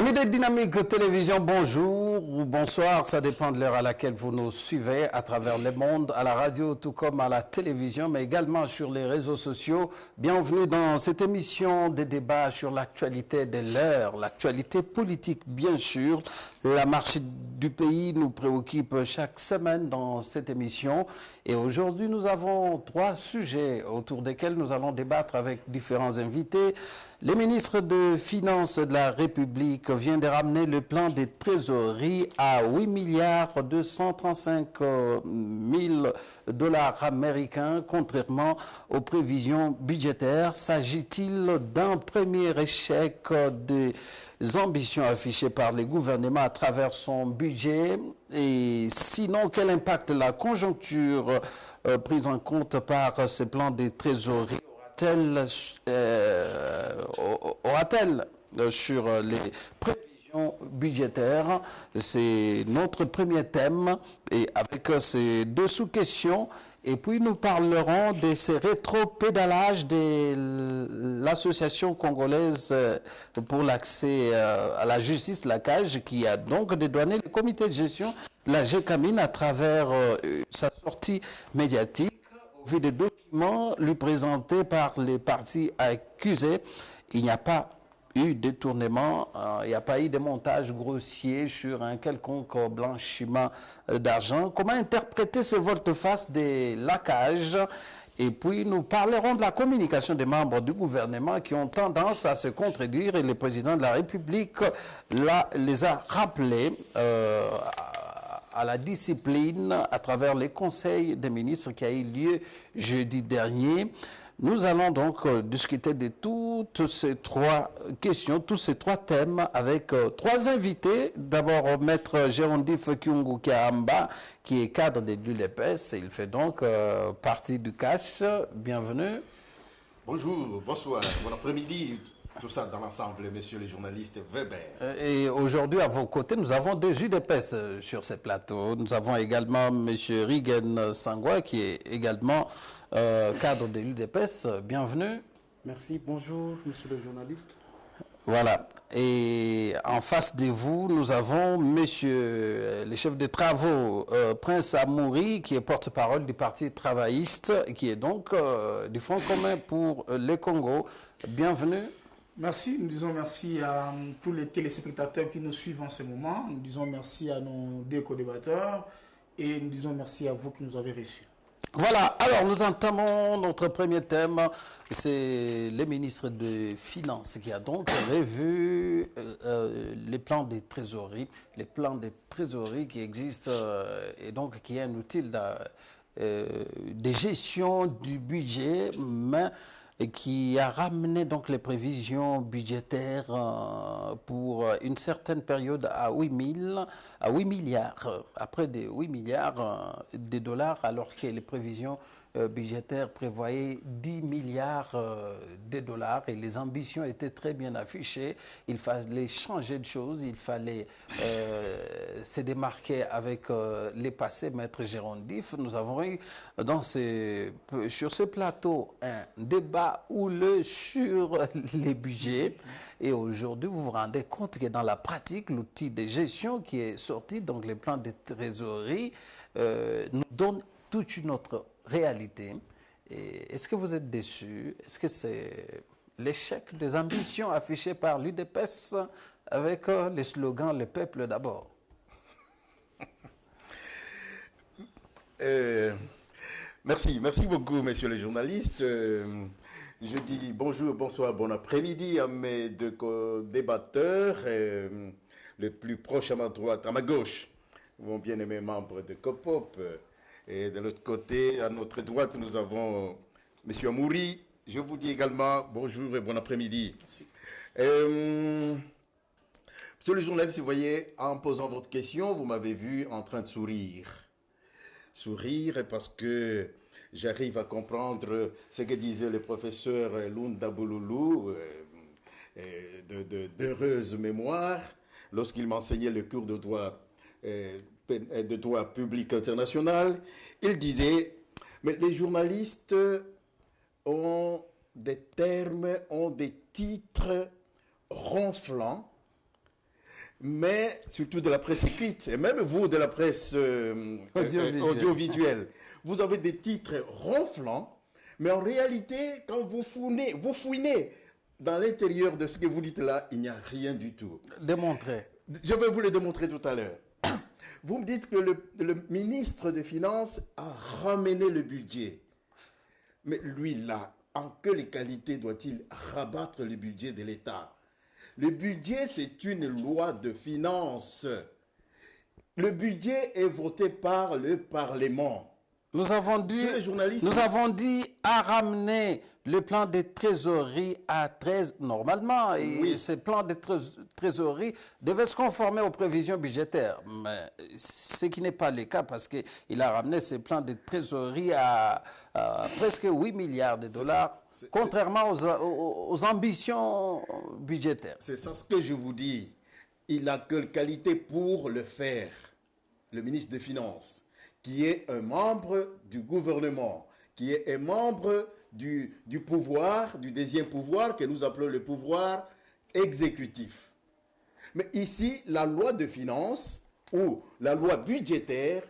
Amis de Dynamique Télévision, bonjour ou bonsoir, ça dépend de l'heure à laquelle vous nous suivez à travers le monde, à la radio tout comme à la télévision, mais également sur les réseaux sociaux. Bienvenue dans cette émission des débats sur l'actualité de l'heure, l'actualité politique bien sûr. La marche du pays nous préoccupe chaque semaine dans cette émission et aujourd'hui nous avons 3 sujets autour desquels nous allons débattre avec différents invités. Le ministre de Finances de la République vient de ramener le plan des trésoreries à 8 milliards 235 000 dollars américains, contrairement aux prévisions budgétaires. S'agit-il d'un premier échec des ambitions affichées par le gouvernement à travers son budget? Et sinon, quel impact la conjoncture prise en compte par ce plan des trésoreries aura-t-elle sur les prévisions budgétaires? C'est notre premier thème et avec ces 2 sous-questions. Et puis nous parlerons de ces rétro-pédalages de l'association congolaise pour l'accès à la justice, la CAGE, qui a donc dédouané le comité de gestion, la GECAMINE, à travers sa sortie médiatique. Au vu des documents lui présentés par les partis accusés, il n'y a pas eu de détournement, il n'y a pas eu de montage grossier sur un quelconque blanchiment d'argent. Comment interpréter ce volte-face de la CAGE? Et puis nous parlerons de la communication des membres du gouvernement qui ont tendance à se contredire et le président de la République les a rappelés à la discipline à travers les conseils des ministres qui a eu lieu jeudi dernier. Nous allons donc discuter de toutes ces 3 questions, tous ces 3 thèmes avec 3 invités. D'abord, Maître Gérondif Kyungu Kiamba, qui est cadre de l'UDPS. Il fait donc partie du CAS. Bienvenue. Bonjour, bonsoir, bon après-midi. Tout ça dans l'ensemble, messieurs les journalistes Weber. Et aujourd'hui, à vos côtés, nous avons des UDPS sur ces plateaux. Nous avons également M. Rigen Sangwa, qui est également cadre de l'UDPS. Bienvenue. Merci, bonjour, monsieur le journaliste. Voilà. Et en face de vous, nous avons monsieur le chef des travaux, Prince Amouri, qui est porte-parole du Parti travailliste, qui est donc du Front commun pour le Congo. Bienvenue. Merci, nous disons merci à tous les téléspectateurs qui nous suivent en ce moment. Nous disons merci à nos 2 co-débatteurs et nous disons merci à vous qui nous avez reçus. Voilà, alors nous entamons notre premier thème, c'est le ministre des Finances qui a donc revu les plans des trésoreries, qui existent et donc qui est un outil de gestion du budget, mais qui a ramené donc les prévisions budgétaires pour une certaine période à 8 milliards, après des 8 milliards de dollars, alors que les prévisions budgétaires prévoyaient 10 milliards de dollars et les ambitions étaient très bien affichées. Il fallait changer de choses, il fallait se démarquer avec les passés. Maître Gérondif, nous avons eu sur ce plateau un débat houleux sur les budgets et aujourd'hui vous vous rendez compte que dans la pratique l'outil de gestion qui est sorti, donc les plans de trésorerie, nous donne toute une autre réalité. Est-ce que vous êtes déçu? Est-ce que c'est l'échec des ambitions affichées par l'UDPS avec le slogan « Le peuple d'abord » ? Merci beaucoup, messieurs les journalistes. Je dis bonjour, bonsoir, bon après-midi à mes 2 co-débatteurs, le plus proche à ma droite, à ma gauche, mon bien-aimé membre de COPOP. Et de l'autre côté, à notre droite, nous avons M. Amouri. Je vous dis également bonjour et bon après-midi. Merci. Monsieur le journaliste, vous voyez, en posant votre question, vous m'avez vu en train de sourire. Sourire parce que j'arrive à comprendre ce que disait le professeur Lunda Bouloulou, d'heureuse mémoire, lorsqu'il m'enseignait le cours de droit public international. Il disait, mais les journalistes ont des termes, ont des titres ronflants mais surtout de la presse écrite, et même vous de la presse audiovisuelle. Vous avez des titres ronflants, mais en réalité, quand vous fouinez dans l'intérieur de ce que vous dites là, il n'y a rien du tout. Démontrez. Je vais vous le démontrer tout à l'heure. Vous me dites que le ministre des Finances a ramené le budget. Mais lui, là, en quelle qualité doit-il rabattre le budget de l'État? Le budget, c'est une loi de finances. Le budget est voté par le Parlement. Nous avons dit à ramener le plan de trésorerie à 13 normalement. Et ce plan de trésorerie devait se conformer aux prévisions budgétaires. Mais ce qui n'est pas le cas parce qu'il a ramené ce plan de trésorerie à presque 8 milliards de dollars, contrairement aux ambitions budgétaires. C'est ça ce que je vous dis. Il a quelle qualité pour le faire, le ministre des Finances, qui est un membre du gouvernement, qui est un membre du pouvoir, du deuxième pouvoir que nous appelons le pouvoir exécutif. Mais ici, la loi de finances ou la loi budgétaire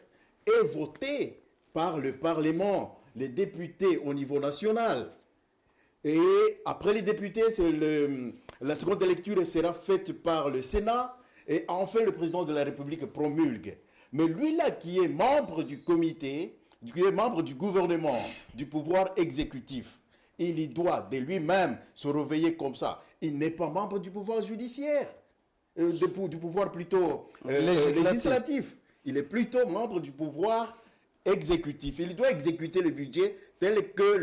est votée par le Parlement, les députés au niveau national. Et après les députés, la seconde lecture sera faite par le Sénat et enfin le président de la République promulgue. Mais lui là qui est membre du comité, qui est membre du gouvernement, du pouvoir exécutif, il doit de lui-même se réveiller comme ça. Il n'est pas membre du pouvoir judiciaire, du pouvoir plutôt législatif. Il est plutôt membre du pouvoir exécutif. Il doit exécuter le budget tel que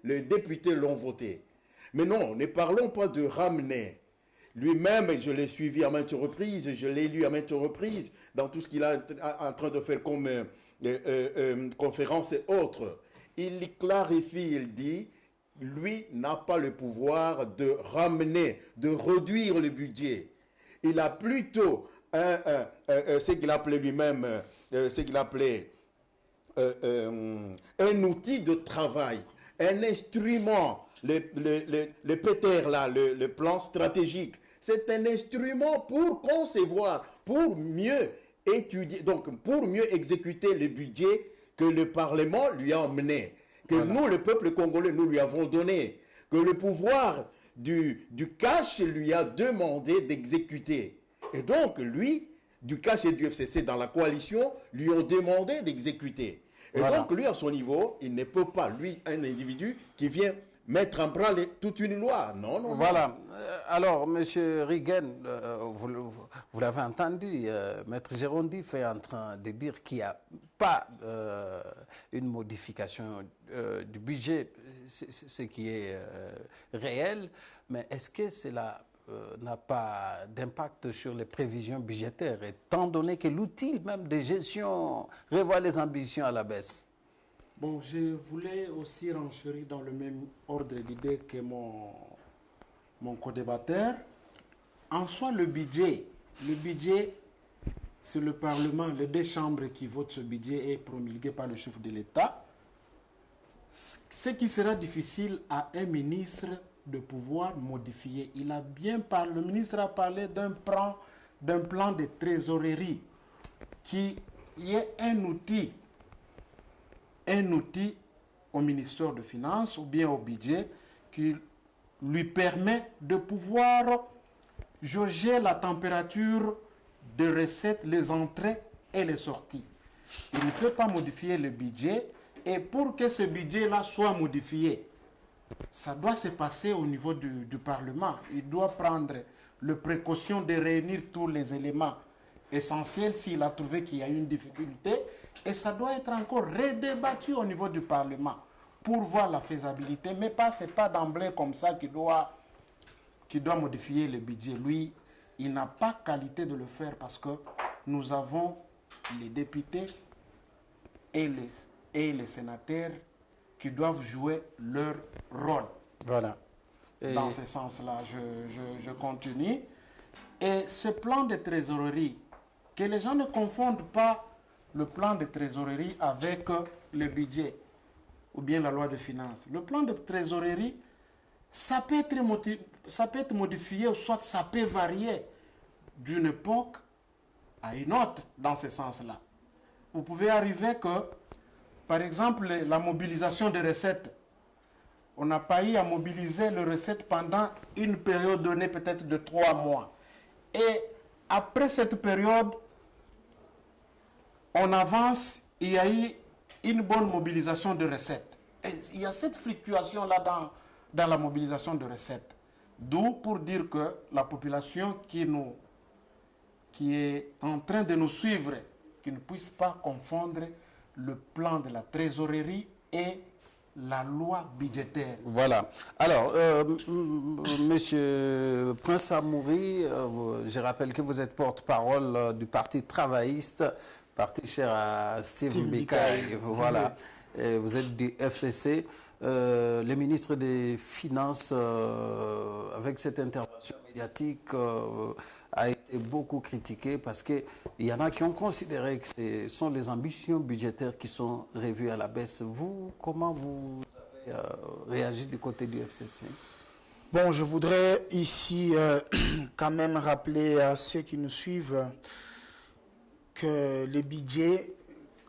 les députés l'ont voté. Mais non, ne parlons pas de ramener. Lui-même, je l'ai suivi à maintes reprises, je l'ai lu à maintes reprises dans tout ce qu'il est en train de faire comme conférences et autres. Il clarifie, il dit, lui n'a pas le pouvoir de ramener, de réduire le budget. Il a plutôt ce qu'il appelait lui-même, un outil de travail, un instrument, le PETER là, le plan stratégique. C'est un instrument pour concevoir, pour mieux étudier, donc pour mieux exécuter le budget que le Parlement lui a emmené, que nous, le peuple congolais, nous lui avons donné, que le pouvoir du cash lui a demandé d'exécuter. Et donc, lui, du cash et du FCC dans la coalition, lui ont demandé d'exécuter. Et donc, lui, à son niveau, il ne peut pas, lui, un individu qui vient mettre en branle toute une loi. Non, non. Voilà. Alors, M. Rigen, vous l'avez entendu, Maître Gérondi est en train de dire qu'il n'y a pas une modification du budget, ce qui est réel, mais est-ce que cela n'a pas d'impact sur les prévisions budgétaires, étant donné que l'outil même de gestion revoit les ambitions à la baisse? Bon, je voulais aussi renchérir dans le même ordre d'idée que mon co-débatteur. En soi, le budget, c'est le Parlement, les deux chambres qui votent ce budget est promulgué par le chef de l'État. Ce qui sera difficile à un ministre de pouvoir modifier. Le ministre a parlé d'un plan de trésorerie qui est un outil au ministère des Finances ou bien au budget qui lui permet de pouvoir jauger la température de recettes, les entrées et les sorties. Il ne peut pas modifier le budget et pour que ce budget-là soit modifié, ça doit se passer au niveau du Parlement. Il doit prendre les précautions de réunir tous les éléments essentiels s'il a trouvé qu'il y a une difficulté. Et ça doit être encore redébattu au niveau du Parlement pour voir la faisabilité. Mais ce n'est pas d'emblée comme ça qu'il doit modifier le budget. Lui, il n'a pas qualité de le faire parce que nous avons les députés et les sénateurs qui doivent jouer leur rôle. Voilà. Dans ce sens-là, je continue. Et ce plan de trésorerie, que les gens ne confondent pas le plan de trésorerie avec le budget ou bien la loi de finances. Le plan de trésorerie, ça peut être modifié ou soit ça peut varier d'une époque à une autre dans ce sens-là. Vous pouvez arriver que, par exemple, la mobilisation des recettes, on n'a pas eu à mobiliser les recettes pendant une période donnée peut-être de 3 mois. Et après cette période, on avance, il y a eu une bonne mobilisation de recettes. Et il y a cette fluctuation-là dans la mobilisation de recettes. D'où pour dire que la population qui est en train de nous suivre, qui ne puisse pas confondre le plan de la trésorerie et la loi budgétaire. Voilà. Alors, Monsieur Prince Amouri, je rappelle que vous êtes porte-parole du Parti travailliste, parti cher à Steve Bikaï. Voilà. Et vous êtes du FCC. Le ministre des Finances, avec cette intervention médiatique, a été beaucoup critiqué parce qu'il y en a qui ont considéré que ce sont les ambitions budgétaires qui sont revues à la baisse. Vous, comment vous avez réagi du côté du FCC? Bon, je voudrais ici quand même rappeler à ceux qui nous suivent que le budget,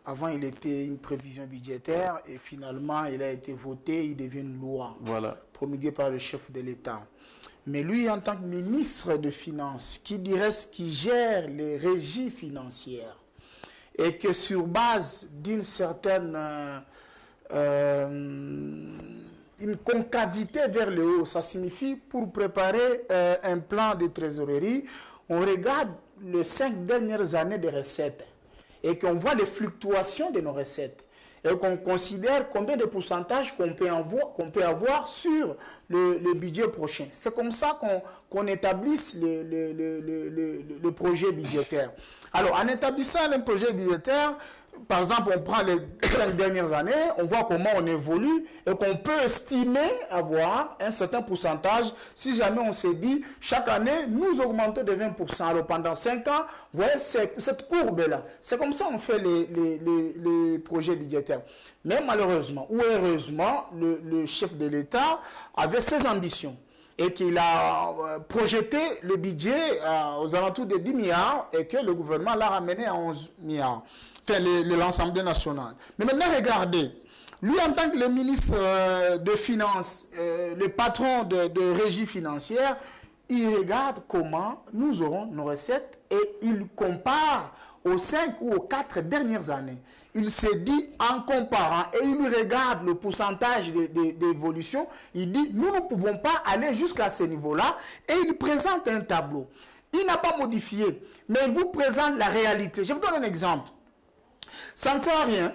avant il était une prévision budgétaire et finalement il a été voté, il devient une loi promulguée par le chef de l'État. Mais lui, en tant que ministre des Finances, qui gère les régies financières et que sur base d'une certaine une concavité vers le haut, ça signifie pour préparer un plan de trésorerie, on regarde les 5 dernières années de recettes et qu'on voit les fluctuations de nos recettes et qu'on considère combien de pourcentage qu'on peut avoir sur le budget prochain. C'est comme ça qu'on établisse le projet budgétaire. Alors, en établissant le projet budgétaire, par exemple, on prend les 5 dernières années, on voit comment on évolue et qu'on peut estimer avoir un certain pourcentage si jamais on s'est dit, chaque année, nous augmentons de 20%. Alors, pendant 5 ans, vous voyez cette courbe-là. C'est comme ça qu'on fait les projets budgétaires. Mais malheureusement ou heureusement, le chef de l'État avait ses ambitions et qu'il a projeté le budget aux alentours de 10 milliards et que le gouvernement l'a ramené à 11 milliards. Enfin, l'Assemblée nationale. Mais maintenant, regardez. Lui, en tant que le ministre des Finances, le patron de régie financière, il regarde comment nous aurons nos recettes et il compare aux 5 ou aux 4 dernières années. Il s'est dit, en comparant, et il regarde le pourcentage d'évolution, il dit, nous ne pouvons pas aller jusqu'à ce niveau-là, et il présente un tableau. Il n'a pas modifié, mais il vous présente la réalité. Je vous donne un exemple. Ça ne sert à rien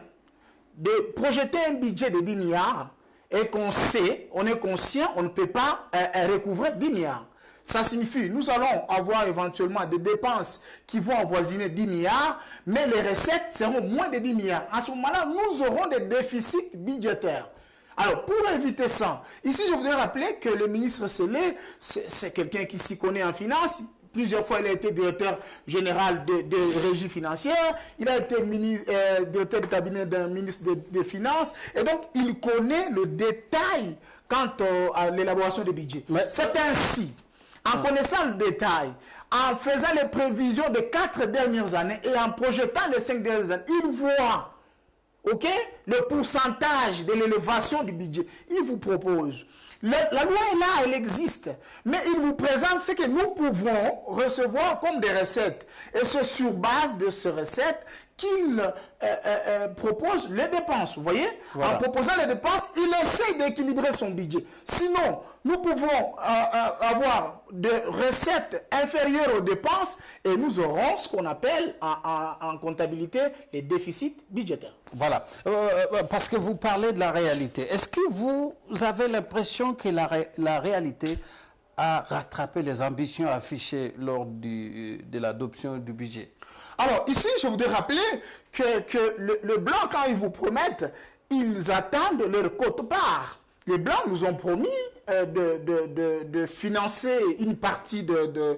de projeter un budget de 10 milliards et qu'on sait, on est conscient, on ne peut pas recouvrer 10 milliards. Ça signifie, nous allons avoir éventuellement des dépenses qui vont avoisiner 10 milliards, mais les recettes seront moins de 10 milliards. À ce moment-là, nous aurons des déficits budgétaires. Alors, pour éviter ça, ici, je voudrais rappeler que le ministre Sélé, c'est quelqu'un qui s'y connaît en finance. Plusieurs fois, il a été directeur général de régie financière. Il a été directeur de cabinet d'un ministre des Finances. Et donc, il connaît le détail quant à l'élaboration des budgets. C'est ainsi, en connaissant le détail, en faisant les prévisions des 4 dernières années et en projetant les 5 dernières années, il voit le pourcentage de l'élévation du budget. Il vous propose. La loi est là, elle existe. Mais il vous présente ce que nous pouvons recevoir comme des recettes. Et c'est sur base de ces recettes qu'il propose les dépenses. Vous voyez? En proposant les dépenses, il essaie d'équilibrer son budget. Sinon, nous pouvons avoir des recettes inférieures aux dépenses et nous aurons ce qu'on appelle en comptabilité les déficits budgétaires. Voilà. Parce que vous parlez de la réalité. Est-ce que vous avez l'impression que la réalité a rattrapé les ambitions affichées lors de l'adoption du budget? Alors, ici, je voudrais rappeler que le blanc, quand ils vous promettent, ils attendent leur quote-part. Les blancs nous ont promis de financer une partie de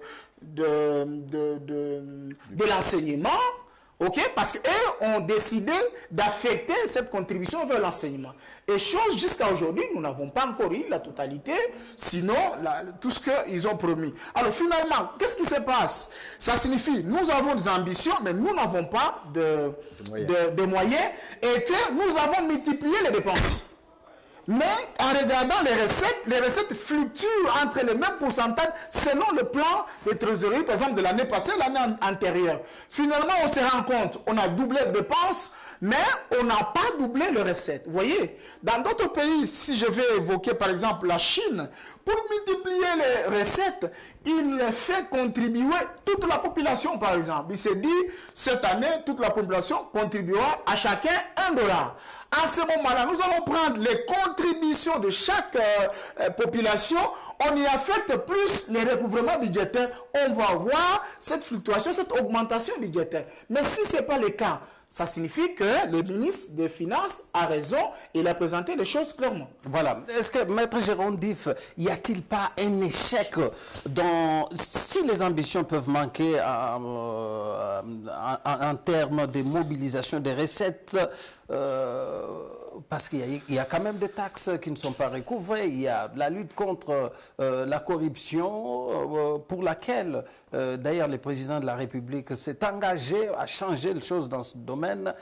l'enseignement, Ok, parce qu'eux ont décidé d'affecter cette contribution vers l'enseignement. Et chose, jusqu'à aujourd'hui, nous n'avons pas encore eu la totalité, sinon tout ce qu'ils ont promis. Alors finalement, qu'est-ce qui se passe? Ça signifie, nous avons des ambitions, mais nous n'avons pas de moyens, et que nous avons multiplié les dépenses. Mais en regardant les recettes fluctuent entre les mêmes pourcentages selon le plan de trésorerie, par exemple, de l'année passée, l'année antérieure. Finalement, on se rend compte, on a doublé les dépenses, mais on n'a pas doublé les recettes. Vous voyez, dans d'autres pays, si je vais évoquer par exemple la Chine, pour multiplier les recettes, il fait contribuer toute la population, par exemple. Il s'est dit, cette année, toute la population contribuera à chacun $1. À ce moment-là, nous allons prendre les contributions de chaque population, on y affecte plus les recouvrements budgétaires, on va voir cette fluctuation, cette augmentation budgétaire. Mais si ce n'est pas le cas, ça signifie que le ministre des Finances a raison, il a présenté les choses clairement. Voilà. Est-ce que, Maître Jérôme Diff, y a-t-il pas un échec si les ambitions peuvent manquer en termes de mobilisation des recettes, parce qu'il y a quand même des taxes qui ne sont pas recouvrées, il y a la lutte contre la corruption, pour laquelle d'ailleurs le président de la République s'est engagé à changer les choses dans ce domaine.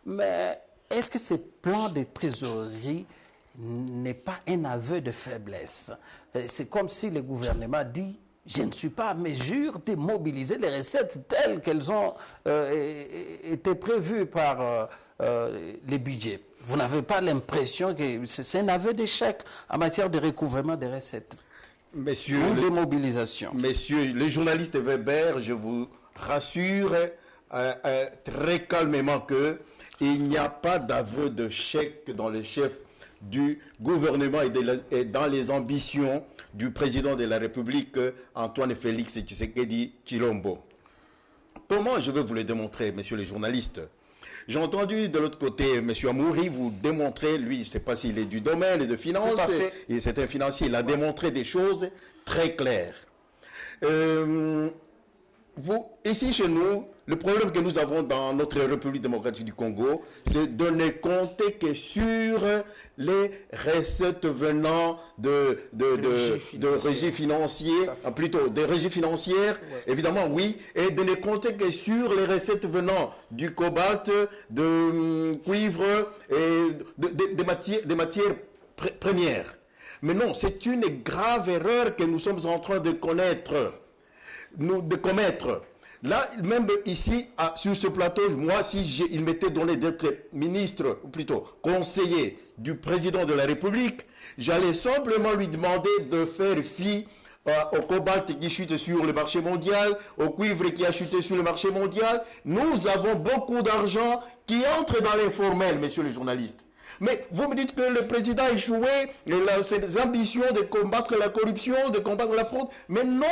Mais est-ce que ce plan de trésorerie n'est pas un aveu de faiblesse? C'est comme si le gouvernement dit: je ne suis pas à mesure de mobiliser les recettes telles qu'elles ont été prévues par les budgets. Vous n'avez pas l'impression que c'est un aveu d'échec en matière de recouvrement des recettes ou de mobilisation? Messieurs les journalistes Weber, je vous rassure très calmement qu'il n'y a pas d'aveu d'échec dans les chefs du gouvernement et dans les ambitions du président de la République, Antoine Félix Tshisekedi Tshilombo. Comment je vais vous le démontrer, messieurs les journalistes? J'ai entendu de l'autre côté M. Amouri vous démontrer, lui, je ne sais pas s'il est du domaine de finance, et c'est un financier, il a démontré des choses très claires. Ici chez nous, le problème que nous avons dans notre République démocratique du Congo, c'est de ne compter que sur les recettes venant de régies financières, plutôt des régies financières, évidemment oui, et de ne compter que sur les recettes venant du cobalt, de cuivre et des matières premières. Mais non, c'est une grave erreur que nous sommes en train de commettre. Là, même ici, sur ce plateau, moi, si il m'était donné d'être ministre, ou plutôt conseiller du président de la République, j'allais simplement lui demander de faire fi au cobalt qui chute sur le marché mondial, au cuivre qui a chuté sur le marché mondial. Nous avons beaucoup d'argent qui entre dans l'informel, messieurs les journalistes. Mais vous me dites que le président a échoué, ses ambitions de combattre la corruption, de combattre la fraude. Mais non,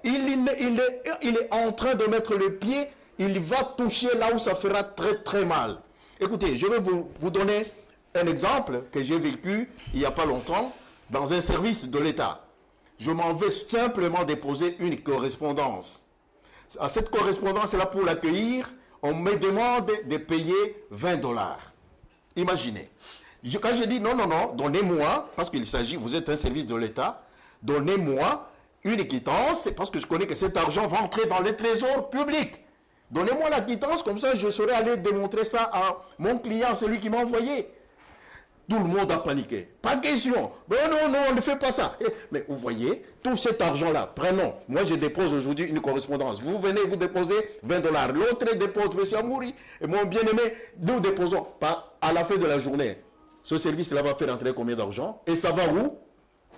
il est en train de mettre le pied, il va toucher là où ça fera très très mal. Écoutez, je vais vous donner un exemple que j'ai vécu il n'y a pas longtemps dans un service de l'État. Je m'en vais simplement déposer une correspondance. À cette correspondance-là, pour l'accueillir, on me demande de payer $20. Imaginez. Quand je dis non, donnez-moi, parce qu'il s'agit, vous êtes un service de l'État, donnez-moi une quittance, parce que je connais que cet argent va entrer dans le trésor public. Donnez-moi la quittance, comme ça je saurai aller démontrer ça à mon client, celui qui m'a envoyé. Tout le monde a paniqué. Pas question. Non, on ne fait pas ça. Mais vous voyez, tout cet argent-là, prenons. Moi, je dépose aujourd'hui une correspondance. Vous venez, vous déposez $20. L'autre dépose, M. Amouri. Et mon bien-aimé, nous déposons. Pas à la fin de la journée. Ce service-là va faire entrer combien d'argent? Et ça va où?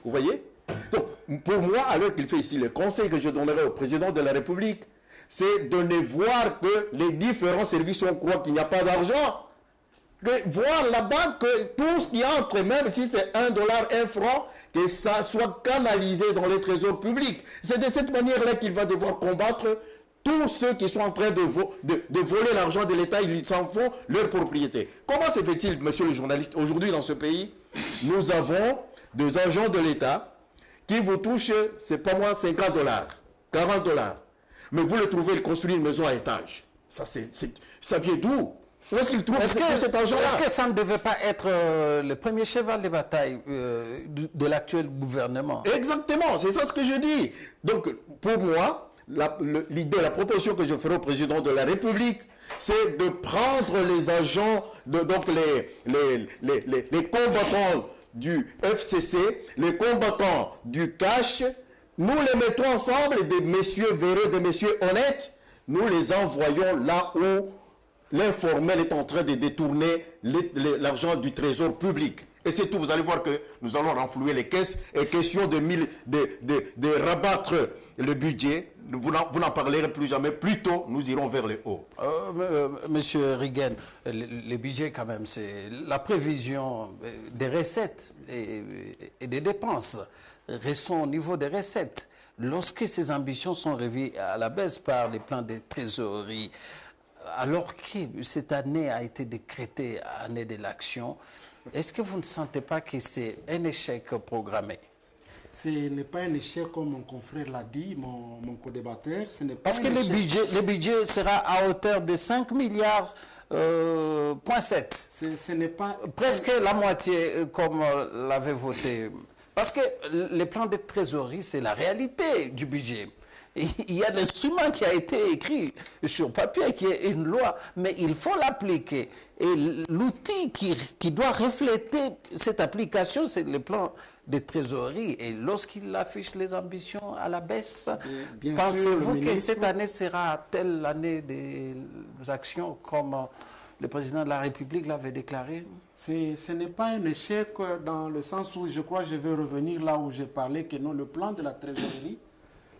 Vous voyez? Donc, pour moi, alors qu'il fait ici le conseil que je donnerai au président de la République, c'est de ne voir que les différents services, on croit qu'il n'y a pas d'argent. Voir là-bas que tout ce qui entre, même si c'est $1, 1 franc, que ça soit canalisé dans les trésors publics. C'est de cette manière-là qu'il va devoir combattre tous ceux qui sont en train de voler l'argent de l'État, ils s'en font leur propriété. Comment se fait-il, monsieur le journaliste, aujourd'hui dans ce pays, nous avons des agents de l'État qui vous touchent, c'est pas moins $50, $40. Mais vous le trouvez, il construit une maison à étage. Ça vient d'où? Où est-ce qu'il trouve cet argent-là? Est-ce que ça ne devait pas être le premier cheval de bataille de l'actuel gouvernement? Exactement, c'est ça ce que je dis. Donc, pour moi, l'idée, la proposition que je ferai au président de la République, c'est de prendre les agents, donc les combattants du FCC, les combattants du cash, nous les mettons ensemble, et des messieurs véreux, des messieurs honnêtes, nous les envoyons là où l'informel est en train de détourner l'argent du trésor public. Et c'est tout, vous allez voir que nous allons renflouer les caisses, et question de rabattre le budget, vous n'en parlerez plus jamais, plutôt nous irons vers le haut. Monsieur Rigen, le budget quand même, c'est la prévision des recettes et des dépenses. Restons au niveau des recettes. Lorsque ces ambitions sont revues à la baisse par les plans de trésorerie, alors que cette année a été décrétée année de l'action, est-ce que vous ne sentez pas que c'est un échec programmé? Ce n'est pas un échec comme mon confrère l'a dit, mon co-débatteur. Parce que le budget sera à hauteur de 5 milliards, point 7. Ce n'est pas... Presque la moitié comme l'avait voté. Parce que les plans de trésorerie, c'est la réalité du budget. Il y a l'instrument qui a été écrit sur papier, qui est une loi, mais il faut l'appliquer. Et l'outil qui doit refléter cette application, c'est le plan de trésorerie. Et lorsqu'il affiche les ambitions à la baisse, pensez-vous que cette année sera telle année des actions comme le président de la République l'avait déclaré? Ce n'est pas un échec dans le sens où je crois que je vais revenir là où j'ai parlé que non, le plan de la trésorerie,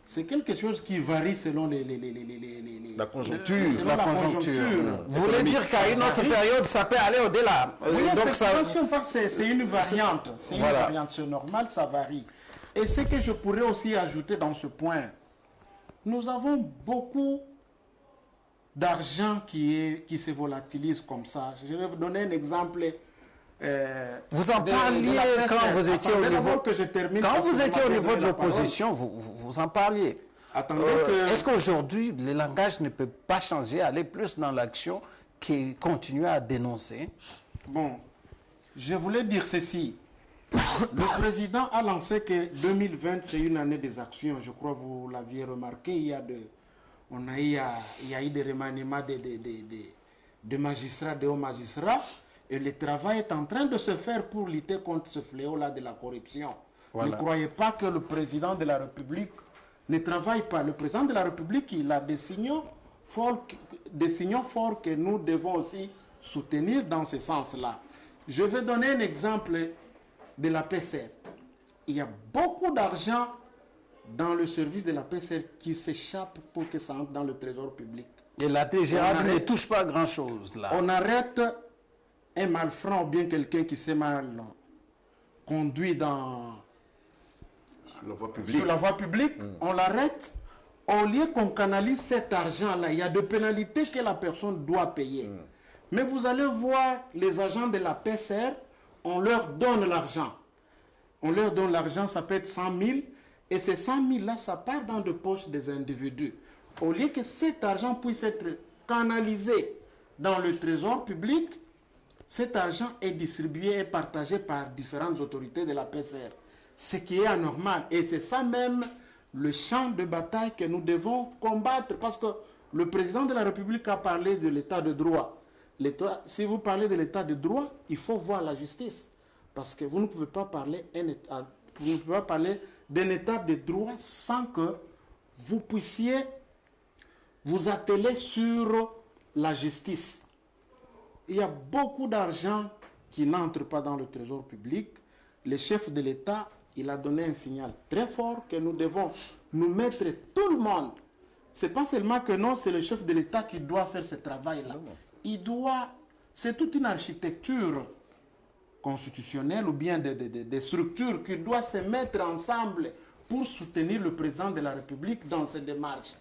c'est quelque chose qui varie selon la conjoncture. La conjoncture. Vous voulez dire qu'à une autre période, ça peut aller au-delà. Oui, donc c'est une variante. C'est une variante, c'est normal, ça varie. Et ce que je pourrais aussi ajouter dans ce point, nous avons beaucoup d'argent qui se volatilise comme ça. Je vais vous donner un exemple. Vous en parliez quand vous étiez au niveau, de l'opposition, vous en parliez. Est-ce qu'aujourd'hui, le langage ne peut pas changer, aller plus dans l'action, qui continue à dénoncer? Bon, je voulais dire ceci. Le président a lancé que 2020, c'est une année des actions. Je crois que vous l'aviez remarqué. Il y a eu des remaniements de magistrats, de hauts magistrats. Et le travail est en train de se faire pour lutter contre ce fléau-là de la corruption. Voilà. Ne croyez pas que le président de la République ne travaille pas. Le président de la République, il a des signaux forts que nous devons aussi soutenir dans ce sens-là. Je vais donner un exemple de la PCR. Il y a beaucoup d'argent dans le service de la PCR qui s'échappe pour que ça entre dans le trésor public. Et la DGA ne touche pas grand-chose là. On arrête un malfrat ou bien quelqu'un qui s'est mal conduit sur la voie publique, on l'arrête. Au lieu qu'on canalise cet argent-là, il y a des pénalités que la personne doit payer. Mais vous allez voir les agents de la PCR, on leur donne l'argent. On leur donne l'argent, ça peut être 100 000, et ces 100 000-là, ça part dans les poches des individus. Au lieu que cet argent puisse être canalisé dans le trésor public, cet argent est distribué et partagé par différentes autorités de la PCR. Ce qui est anormal. Et c'est ça même le champ de bataille que nous devons combattre. Parce que le président de la République a parlé de l'état de droit. Si vous parlez de l'état de droit, il faut voir la justice. Parce que vous ne pouvez pas parler d'un état de droit sans que vous puissiez vous atteler sur la justice. Il y a beaucoup d'argent qui n'entre pas dans le trésor public. Le chef de l'État, il a donné un signal très fort que nous devons nous mettre tout le monde. Ce n'est pas seulement que non, c'est le chef de l'État qui doit faire ce travail-là. C'est toute une architecture constitutionnelle ou bien des structures qui doivent se mettre ensemble pour soutenir le président de la République dans ces démarches.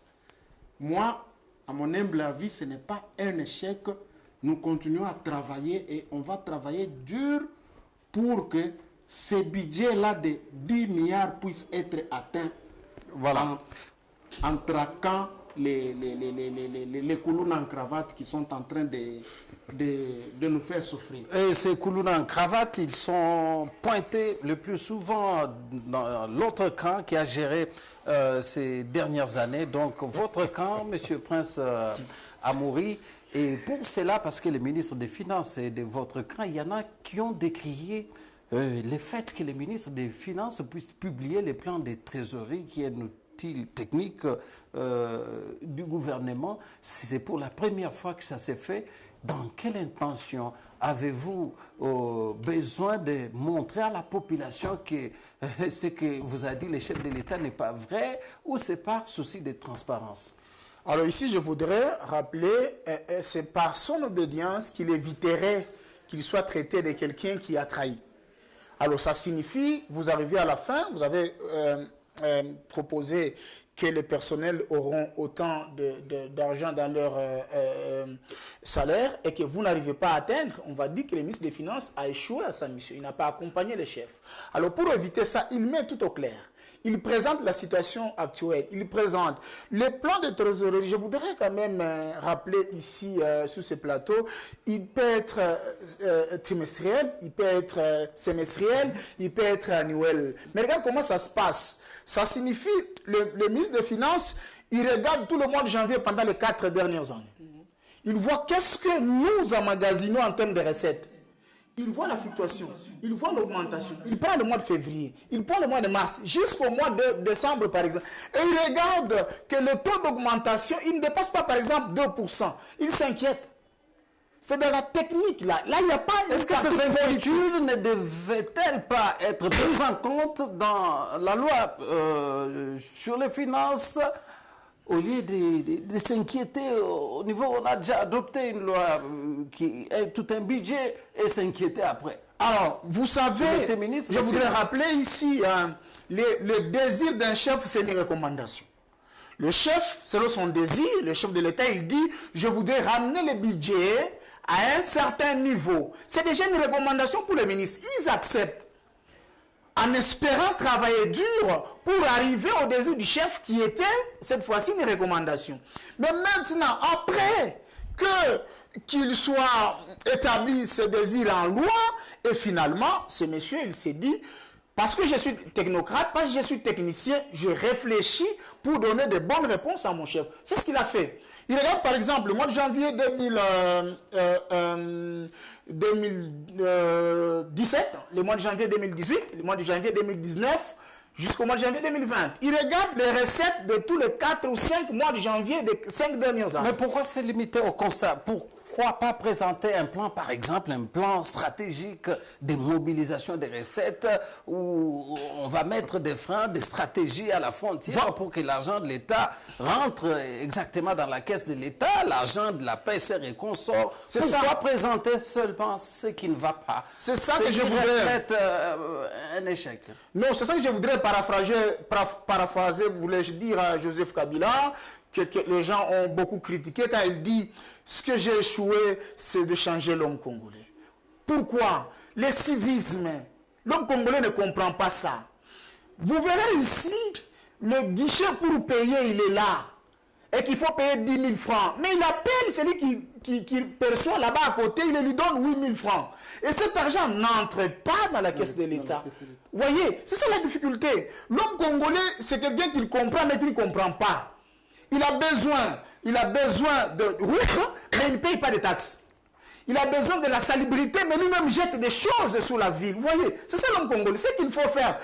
Moi, à mon humble avis, ce n'est pas un échec. Nous continuons à travailler et on va travailler dur pour que ces budgets-là de 10 milliards puissent être atteints en traquant les Koulouna en cravate qui sont en train de nous faire souffrir. Et ces Koulouna en cravate, ils sont pointés le plus souvent dans l'autre camp qui a géré ces dernières années. Donc votre camp, Monsieur Prince Amouri. Et pour cela, parce que les ministres des Finances et de votre camp, il y en a qui ont décrié le fait que les ministres des Finances puissent publier les plans des trésoreries qui est un outil technique du gouvernement. C'est pour la première fois que ça s'est fait. Dans quelle intention avez-vous besoin de montrer à la population que ce que vous a dit le chef de l'État n'est pas vrai, ou c'est par souci de transparence? Alors ici, je voudrais rappeler, c'est par son obédience qu'il éviterait qu'il soit traité de quelqu'un qui a trahi. Alors ça signifie, vous arrivez à la fin, vous avez proposé que les personnels auront autant d'argent dans leur salaire et que vous n'arrivez pas à atteindre, on va dire que le ministre des Finances a échoué à sa mission, il n'a pas accompagné les chefs. Alors pour éviter ça, il met tout au clair. Il présente la situation actuelle, il présente les plans de trésorerie. Je voudrais quand même rappeler ici, sur ce plateau, il peut être trimestriel, il peut être semestriel, il peut être annuel. Mais regarde comment ça se passe. Ça signifie, le ministre des Finances, il regarde tout le mois de janvier pendant les 4 dernières années. Il voit qu'est-ce que nous emmagasinons en termes de recettes. Il voit la fluctuation, il voit l'augmentation. Il prend le mois de février, il prend le mois de mars, jusqu'au mois de décembre par exemple. Et il regarde que le taux d'augmentation, il ne dépasse pas par exemple 2%. Il s'inquiète. C'est de la technique là. Là, il n'y a pas... Est-ce que ces inquiétudes ne devaient-elles pas être prises en compte dans la loi sur les finances? Au lieu de s'inquiéter au niveau, on a déjà adopté une loi qui est tout un budget et s'inquiéter après. Alors, vous savez, je voudrais rappeler ici, le désir d'un chef, c'est une recommandation. Le chef, selon son désir, le chef de l'État, il dit, je voudrais ramener le budget à un certain niveau. C'est déjà une recommandation pour les ministres. Ils acceptent, en espérant travailler dur pour arriver au désir du chef qui était, cette fois-ci, une recommandation. Mais maintenant, après qu'il soit établi ce désir en loi, et finalement, ce monsieur, il s'est dit, parce que je suis technocrate, parce que je suis technicien, je réfléchis pour donner de bonnes réponses à mon chef. C'est ce qu'il a fait. Il regarde par exemple le mois de janvier 2017, le mois de janvier 2018, le mois de janvier 2019, jusqu'au mois de janvier 2020. Il regarde les recettes de tous les 4 ou 5 mois de janvier des 5 dernières années. Mais pourquoi c'est limité au constat? Pourquoi pas présenter un plan, par exemple, un plan stratégique de mobilisation des recettes où on va mettre des freins, des stratégies à la frontière pour que l'argent de l'État rentre exactement dans la caisse de l'État, l'argent de la PSR et consorts. Pourquoi présenter seulement ce qui ne va pas? C'est ça que je voudrais... un échec. Non, c'est ça que je voudrais paraphraser, voulais-je dire à Joseph Kabila, que les gens ont beaucoup critiqué quand il dit « Ce que j'ai échoué, c'est de changer l'homme congolais ». Pourquoi? Le civisme. L'homme congolais ne comprend pas ça. Vous verrez ici, le guichet pour payer, il est là. Et qu'il faut payer 10 000 francs. Mais il appelle celui qui perçoit là-bas à côté, il lui donne 8 000 francs. Et cet argent n'entre pas dans la caisse de l'État. Vous voyez, c'est ça la difficulté. L'homme congolais, c'est quelqu'un qui comprend, mais qui ne comprend pas. Il a besoin de route, mais il ne paye pas de taxes. Il a besoin de la salubrité, mais lui-même jette des choses sur la ville. Vous voyez, c'est ça l'homme congolais. C'est ce qu'il faut faire.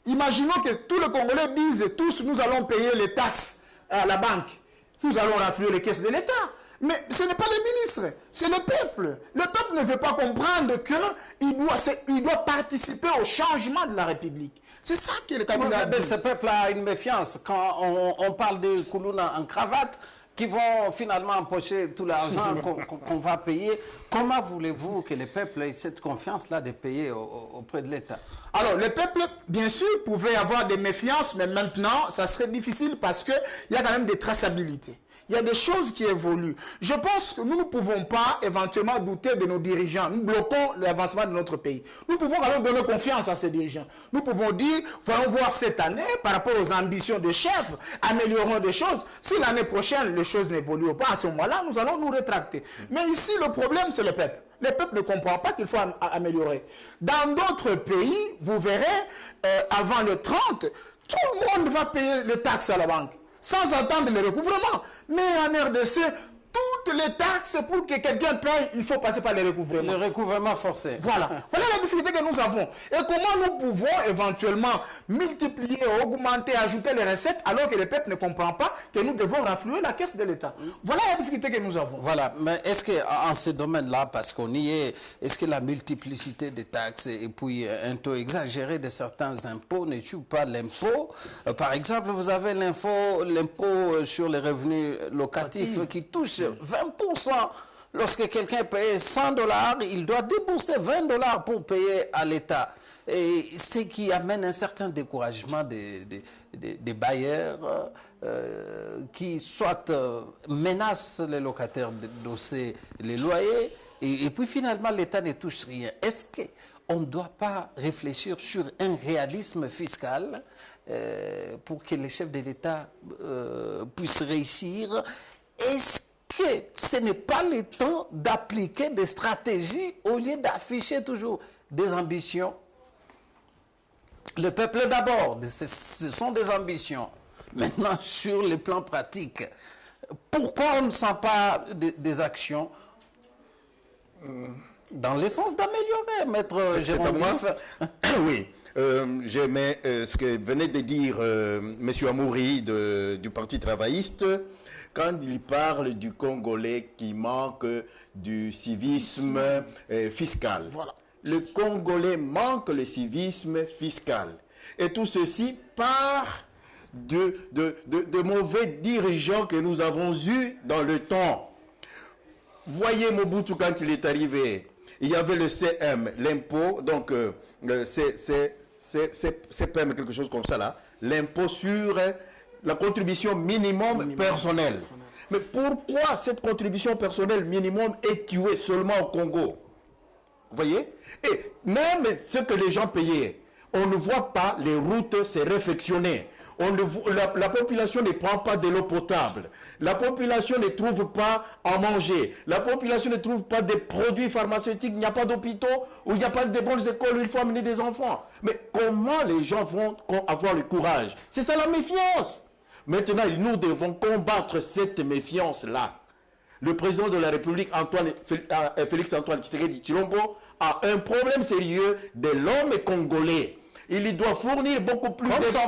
Imaginons que tous les Congolais disent, tous nous allons payer les taxes à la banque. Nous allons renflouer les caisses de l'État. Mais ce n'est pas les ministres, c'est le peuple. Le peuple ne veut pas comprendre qu'il doit participer au changement de la République. C'est ça qui est le Ce peuple a une méfiance. Quand on parle de Koulouna en cravate, qui vont finalement empocher tout l'argent qu'on va payer. Comment voulez-vous que les peuples aient cette confiance-là de payer auprès de l'État? Alors, les peuples, bien sûr, pouvaient avoir des méfiances, mais maintenant, ça serait difficile parce qu'il y a quand même des traçabilités. Il y a des choses qui évoluent. Je pense que nous ne pouvons pas éventuellement douter de nos dirigeants. Nous bloquons l'avancement de notre pays. Nous pouvons quand même donner confiance à ces dirigeants. Nous pouvons dire, voyons voir cette année, par rapport aux ambitions des chefs, améliorons des choses. Si l'année prochaine, les choses n'évoluent pas, à ce moment-là, nous allons nous rétracter. Mais ici, le problème, c'est le peuple. Le peuple ne comprend pas qu'il faut améliorer. Dans d'autres pays, vous verrez, avant le 30, tout le monde va payer les taxes à la banque, sans attendre le recouvrement. Mais en RDC, toutes les taxes, pour que quelqu'un paye, il faut passer par le recouvrement. Le recouvrement forcé. Voilà. Voilà la difficulté que nous avons. Et comment nous pouvons éventuellement multiplier, augmenter, ajouter les recettes, alors que le peuple ne comprend pas que nous devons renflouer la caisse de l'État. Voilà la difficulté que nous avons. Voilà. Mais est-ce qu'en ce domaine-là, parce qu'on y est-ce que la multiplicité des taxes et puis un taux exagéré de certains impôts ne tue pas l'impôt? Par exemple, vous avez l'impôt sur les revenus locatifs qui touche 20%. Lorsque quelqu'un paye $100, il doit débourser $20 pour payer à l'État. Et ce qui amène un certain découragement des bailleurs qui soit menacent les locataires d'hausser les loyers et puis finalement l'État ne touche rien. Est-ce qu'on ne doit pas réfléchir sur un réalisme fiscal pour que les chefs de l'État puissent réussir? Est-ce que ce n'est pas le temps d'appliquer des stratégies au lieu d'afficher toujours des ambitions? Le peuple d'abord, ce sont des ambitions. Maintenant, sur le plan pratique, pourquoi on ne sent pas des actions dans le sens d'améliorer, maître Jérôme? Oui. J'aimais ce que venait de dire M. Amouri du Parti travailliste, quand il parle du Congolais qui manque du civisme fiscal. Voilà. Le Congolais manque le civisme fiscal. Et tout ceci part de mauvais dirigeants que nous avons eus dans le temps. Voyez Mobutu quand il est arrivé. Il y avait le CM, l'impôt, donc CPM, quelque chose comme ça là, l'impôt sur la contribution minimum personnelle. Mais pourquoi cette contribution personnelle minimum est tuée seulement au Congo? Vous voyez? Et même ce que les gens payaient, on ne voit pas les routes se réfectionner. La population ne prend pas de l'eau potable. La population ne trouve pas à manger. La population ne trouve pas de produits pharmaceutiques. Il n'y a pas d'hôpitaux, où il n'y a pas de bonnes écoles où il faut amener des enfants. Mais comment les gens vont avoir le courage? C'est ça la méfiance. Maintenant, nous devons combattre cette méfiance-là. Le président de la République, Félix-Antoine Tshisekedi Tshilombo, a un problème sérieux de l'homme congolais. Il doit fournir beaucoup plus d'efforts.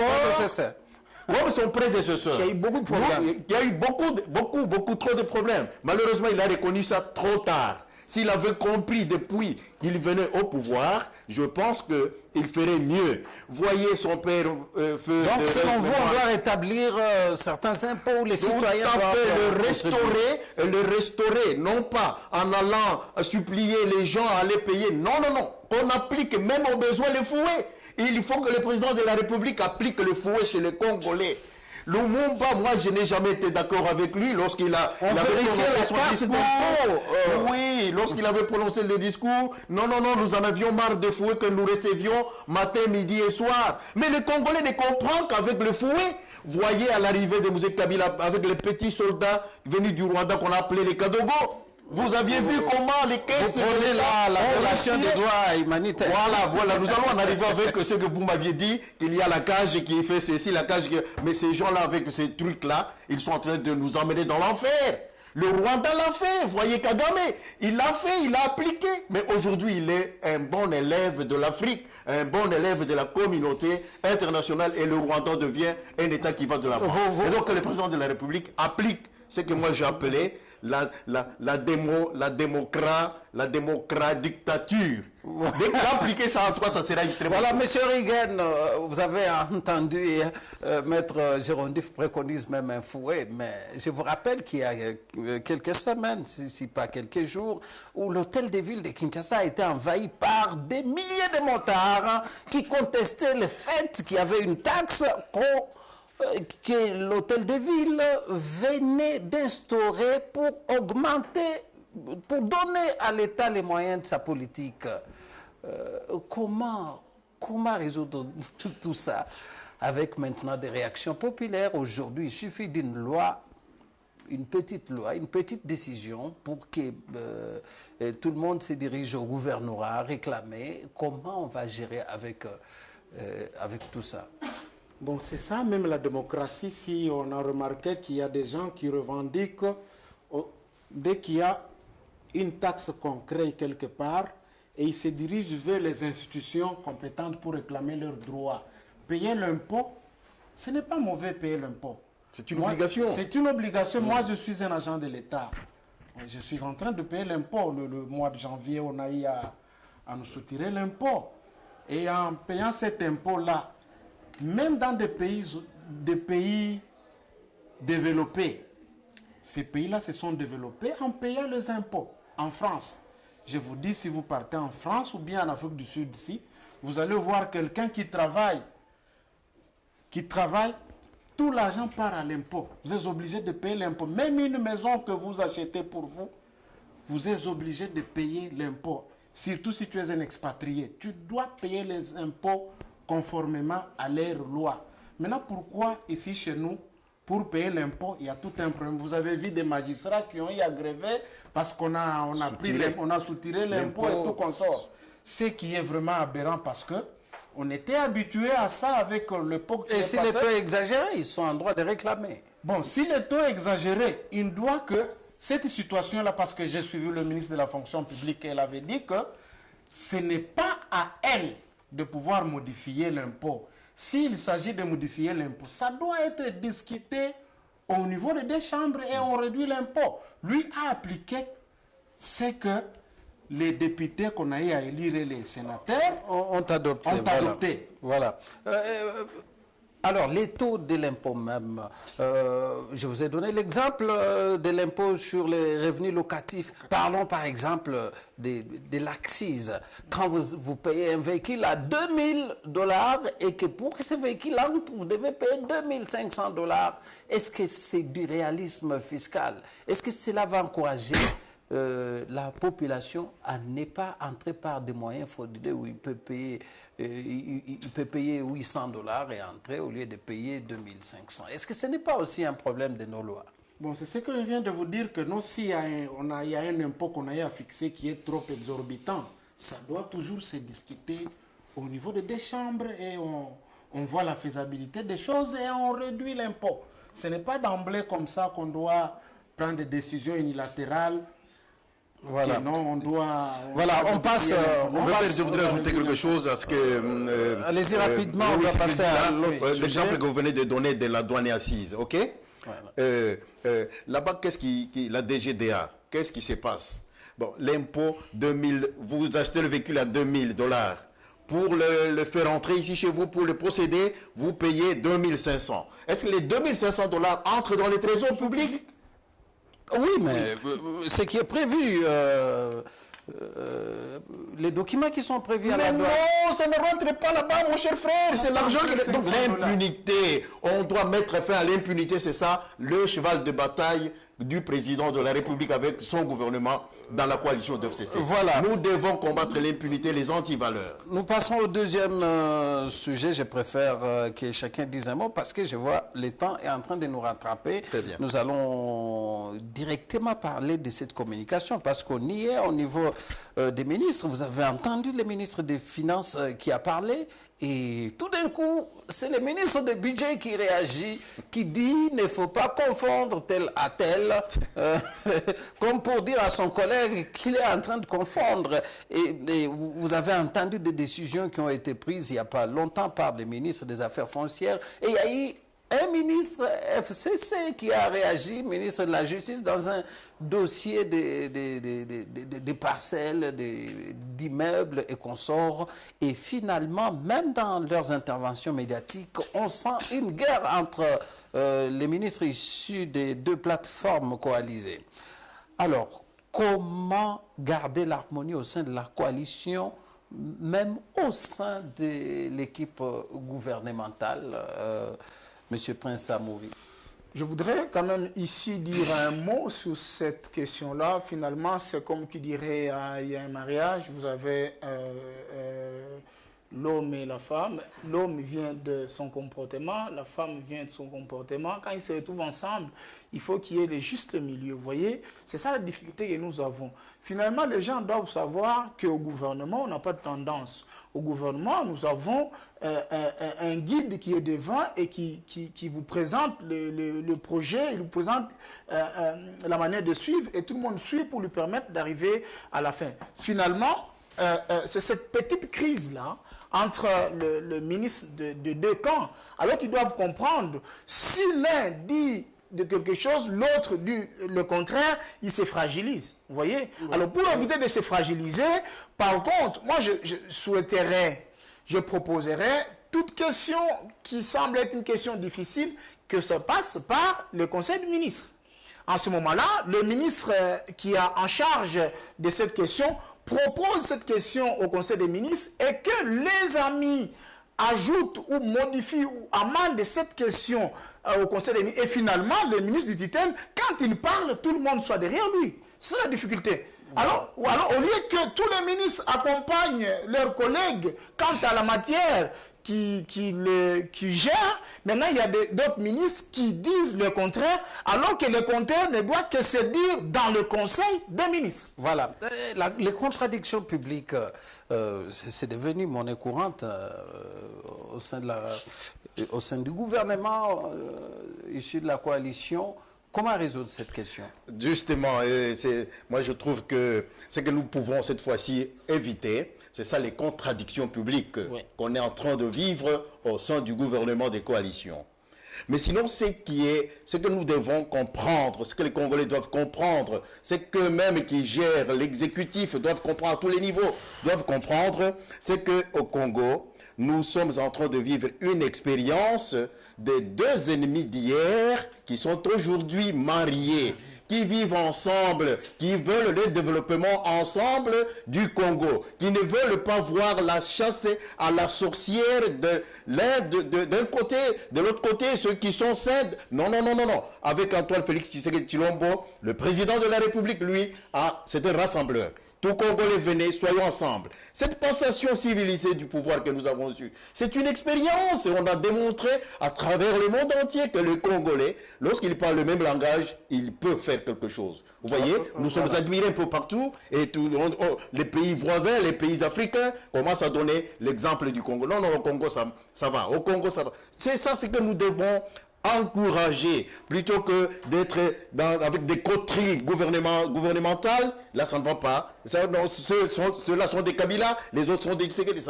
Comme son prédécesseur. Il y a eu beaucoup de problèmes. Il y a eu beaucoup trop de problèmes. Malheureusement, il a reconnu ça trop tard. S'il avait compris depuis qu'il venait au pouvoir, je pense qu'il ferait mieux. Voyez son père... Donc, selon vous, on doit rétablir certains impôts, les citoyens doivent le restaurer, non pas en allant supplier les gens à aller payer. Non. On applique même aux besoins les fouets. Il faut que le président de la République applique le fouet chez les Congolais. Lumumba, moi, je n'ai jamais été d'accord avec lui lorsqu'il avait prononcé son discours. Oui, lorsqu'il avait prononcé le discours. Non, nous en avions marre des fouets que nous recevions matin, midi et soir. Mais les Congolais ne comprennent qu'avec le fouet, voyez à l'arrivée de Moussé Kabila avec les petits soldats venus du Rwanda qu'on a appelés les Kadogo. Vous aviez vu comment les caisses de la violation des droits humanitaires. Voilà, nous allons en arriver avec ce que vous m'aviez dit, qu'il y a la cage qui fait ceci, la cage qui... Mais ces gens-là, avec ces trucs-là, ils sont en train de nous emmener dans l'enfer. Le Rwanda l'a fait, voyez Kagame, il l'a fait, il l'a appliqué. Mais aujourd'hui, il est un bon élève de l'Afrique, un bon élève de la communauté internationale et le Rwanda devient un État qui va de l'avant. Et donc le président de la République applique ce que moi j'ai appelé la démocrat dictature. Dès qu'il a appliqué ça en toi, ça sera une très bonne Voilà, chose. Monsieur Reagan, vous avez entendu Maître Girondif préconise même un fouet, mais je vous rappelle qu'il y a quelques semaines, si pas quelques jours, où l'hôtel de ville de Kinshasa a été envahi par des milliers de motards qui contestaient le fait qu'il y avait une taxe que l'hôtel de ville venait d'instaurer pour augmenter, pour donner à l'État les moyens de sa politique. Comment résoudre tout ça avec maintenant des réactions populaires? Aujourd'hui, il suffit d'une loi, une petite décision pour que tout le monde se dirige au gouvernorat, réclamer comment on va gérer avec tout ça. Bon, c'est ça même la démocratie. Si on a remarqué qu'il y a des gens qui revendiquent, dès qu'il y a une taxe qu'on crée quelque part, et ils se dirigent vers les institutions compétentes pour réclamer leurs droits. Payer l'impôt, ce n'est pas mauvais payer l'impôt. C'est une obligation. C'est une obligation. Moi, je suis un agent de l'État. Je suis en train de payer l'impôt. Le mois de janvier, on a eu à nous soutirer l'impôt. Et en payant cet impôt-là, même dans des pays développés, ces pays-là se sont développés en payant les impôts. En France, je vous dis, si vous partez en France ou bien en Afrique du Sud ici, vous allez voir quelqu'un qui travaille, tout l'argent part à l'impôt. Vous êtes obligé de payer l'impôt. Même une maison que vous achetez pour vous, vous êtes obligé de payer l'impôt. Surtout si tu es un expatrié. Tu dois payer les impôts conformément à leurs lois. Maintenant, pourquoi ici chez nous, pour payer l'impôt, il y a tout un problème. Vous avez vu des magistrats qui ont eu à gréver parce qu'on a soutiré l'impôt et tout consort. Ce qui est vraiment aberrant parce que on était habitué à ça avec l'époque. Et si les taux exagérés, ils sont en droit de réclamer. Bon, si les taux exagérés, il doit que cette situation-là, parce que j'ai suivi le ministre de la fonction publique, elle avait dit que ce n'est pas à elle de pouvoir modifier l'impôt. S'il s'agit de modifier l'impôt, ça doit être discuté au niveau des deux chambres et on réduit l'impôt. Lui a appliqué ce que les députés qu'on a eu à élire et les sénateurs ont adopté. Voilà. Alors, les taux de l'impôt même, je vous ai donné l'exemple de l'impôt sur les revenus locatifs. Parlons par exemple de l'accise. Quand vous payez un véhicule à $2000 et que pour ce véhicule-là, vous devez payer $2500, est-ce que c'est du réalisme fiscal? Est-ce que cela va encourager la population à ne pas entrer par des moyens frauduleux où il peut payer $800 et entrer au lieu de payer 2500. Est-ce que ce n'est pas aussi un problème de nos lois? Bon, c'est ce que je viens de vous dire, que non, s'il y a un impôt qu'on a eu à fixer qui est trop exorbitant, ça doit toujours se discuter au niveau des deux chambres et on voit la faisabilité des choses et on réduit l'impôt. Ce n'est pas d'emblée comme ça qu'on doit prendre des décisions unilatérales. Voilà. Non, on doit. Voilà, on passe. Je voudrais ajouter quelque chose à ce que. Allez-y rapidement, on va passer à l'autre sujet. L'exemple que vous venez de donner de la douane et assise, ok? Voilà. Là-bas, la DGDA, qu'est-ce qui se passe? Bon, l'impôt, vous achetez le véhicule à $2000. Pour le faire entrer ici chez vous, pour le procéder, vous payez 2500. Est-ce que les $2500 entrent dans les trésors publics? Oui, mais ce qui est prévu, les documents qui sont prévus à la douane. Mais non, ça ne rentre pas là-bas, mon cher frère. C'est l'argent que... Donc l'impunité, on doit mettre fin à l'impunité, c'est ça, le cheval de bataille du président de la République avec son gouvernement dans la coalition de FCC. Voilà. Nous devons combattre l'impunité, les antivaleurs. Nous passons au deuxième sujet. Je préfère que chacun dise un mot parce que je vois le temps est en train de nous rattraper. Très bien. Nous allons directement parler de cette communication parce qu'on y est au niveau des ministres. Vous avez entendu le ministre des Finances qui a parlé. Et tout d'un coup, c'est le ministre du Budget qui réagit, qui dit ne faut pas confondre tel à tel, comme pour dire à son collègue qu'il est en train de confondre. Et vous avez entendu des décisions qui ont été prises il n'y a pas longtemps par le ministre des Affaires foncières. Et il y a eu un ministre FCC qui a réagi, ministre de la Justice, dans un dossier des parcelles, d'immeubles et consorts. Et finalement, même dans leurs interventions médiatiques, on sent une guerre entre les ministres issus des deux plateformes coalisées. Alors, comment garder l'harmonie au sein de la coalition, même au sein de l'équipe gouvernementale, Monsieur Prince Samoury? Je voudrais quand même ici dire un mot sur cette question-là. Finalement, c'est comme qui dirait, il y a un mariage, vous avez l'homme et la femme. L'homme vient de son comportement, la femme vient de son comportement. Quand ils se retrouvent ensemble, il faut qu'il y ait le juste milieu. Vous voyez, c'est ça la difficulté que nous avons. Finalement, les gens doivent savoir qu'au gouvernement, on n'a pas de tendance. Au gouvernement, nous avons un guide qui est devant et qui vous présente le projet, il vous présente la manière de suivre et tout le monde suit pour lui permettre d'arriver à la fin. Finalement, c'est cette petite crise-là entre le ministre de deux camps, alors qu'ils doivent comprendre, si l'un dit de quelque chose, l'autre dit le contraire, il se fragilise. Vous voyez? Oui. Alors pour éviter de se fragiliser, par contre, moi je souhaiterais, je proposerais toute question qui semble être une question difficile, que ça passe par le Conseil des ministres. En ce moment-là, le ministre qui est en charge de cette question propose cette question au Conseil des ministres et que les amis ajoutent ou modifient ou amendent cette question au Conseil des ministres. Et finalement, le ministre du tutelle, quand il parle, tout le monde soit derrière lui. C'est la difficulté. Alors, au lieu que tous les ministres accompagnent leurs collègues quant à la matière qui gèrent, maintenant il y a d'autres ministres qui disent le contraire, alors que le contraire ne doit que se dire dans le Conseil des ministres. Voilà. Les contradictions publiques, c'est devenu monnaie courante au sein du gouvernement issu de la coalition. Comment résoudre cette question? Justement, moi je trouve que ce que nous pouvons cette fois-ci éviter, c'est ça les contradictions publiques qu'on est en train de vivre au sein du gouvernement des coalitions. Mais sinon, ce que nous devons comprendre, ce que les Congolais doivent comprendre, c'est qu'eux-mêmes qui gèrent l'exécutif doivent comprendre à tous les niveaux, doivent comprendre, c'est qu'au Congo, nous sommes en train de vivre une expérience des deux ennemis d'hier qui sont aujourd'hui mariés, qui vivent ensemble, qui veulent le développement ensemble du Congo, qui ne veulent pas voir la chasse à la sorcière d'un côté, de l'autre côté, ceux qui sont sains. Non, non, non, non, non. Avec Antoine Félix Tshisekedi Tshilombo, le président de la République, lui, c'est un rassembleur. Tout Congolais, venez, soyons ensemble. Cette passation civilisée du pouvoir que nous avons eue, c'est une expérience et on a démontré à travers le monde entier que le Congolais, lorsqu'il parle le même langage, il peut faire quelque chose. Vous voyez, nous sommes admirés un peu partout et les pays voisins, les pays africains commencent à donner l'exemple du Congo. Non, non, au Congo, ça va. Au Congo, ça va. C'est ça ce que nous devons encourager, plutôt que d'être avec des coteries gouvernementales. Là, ça ne va pas. Ceux-là sont des Kabila, les autres sont des Tshisekedi.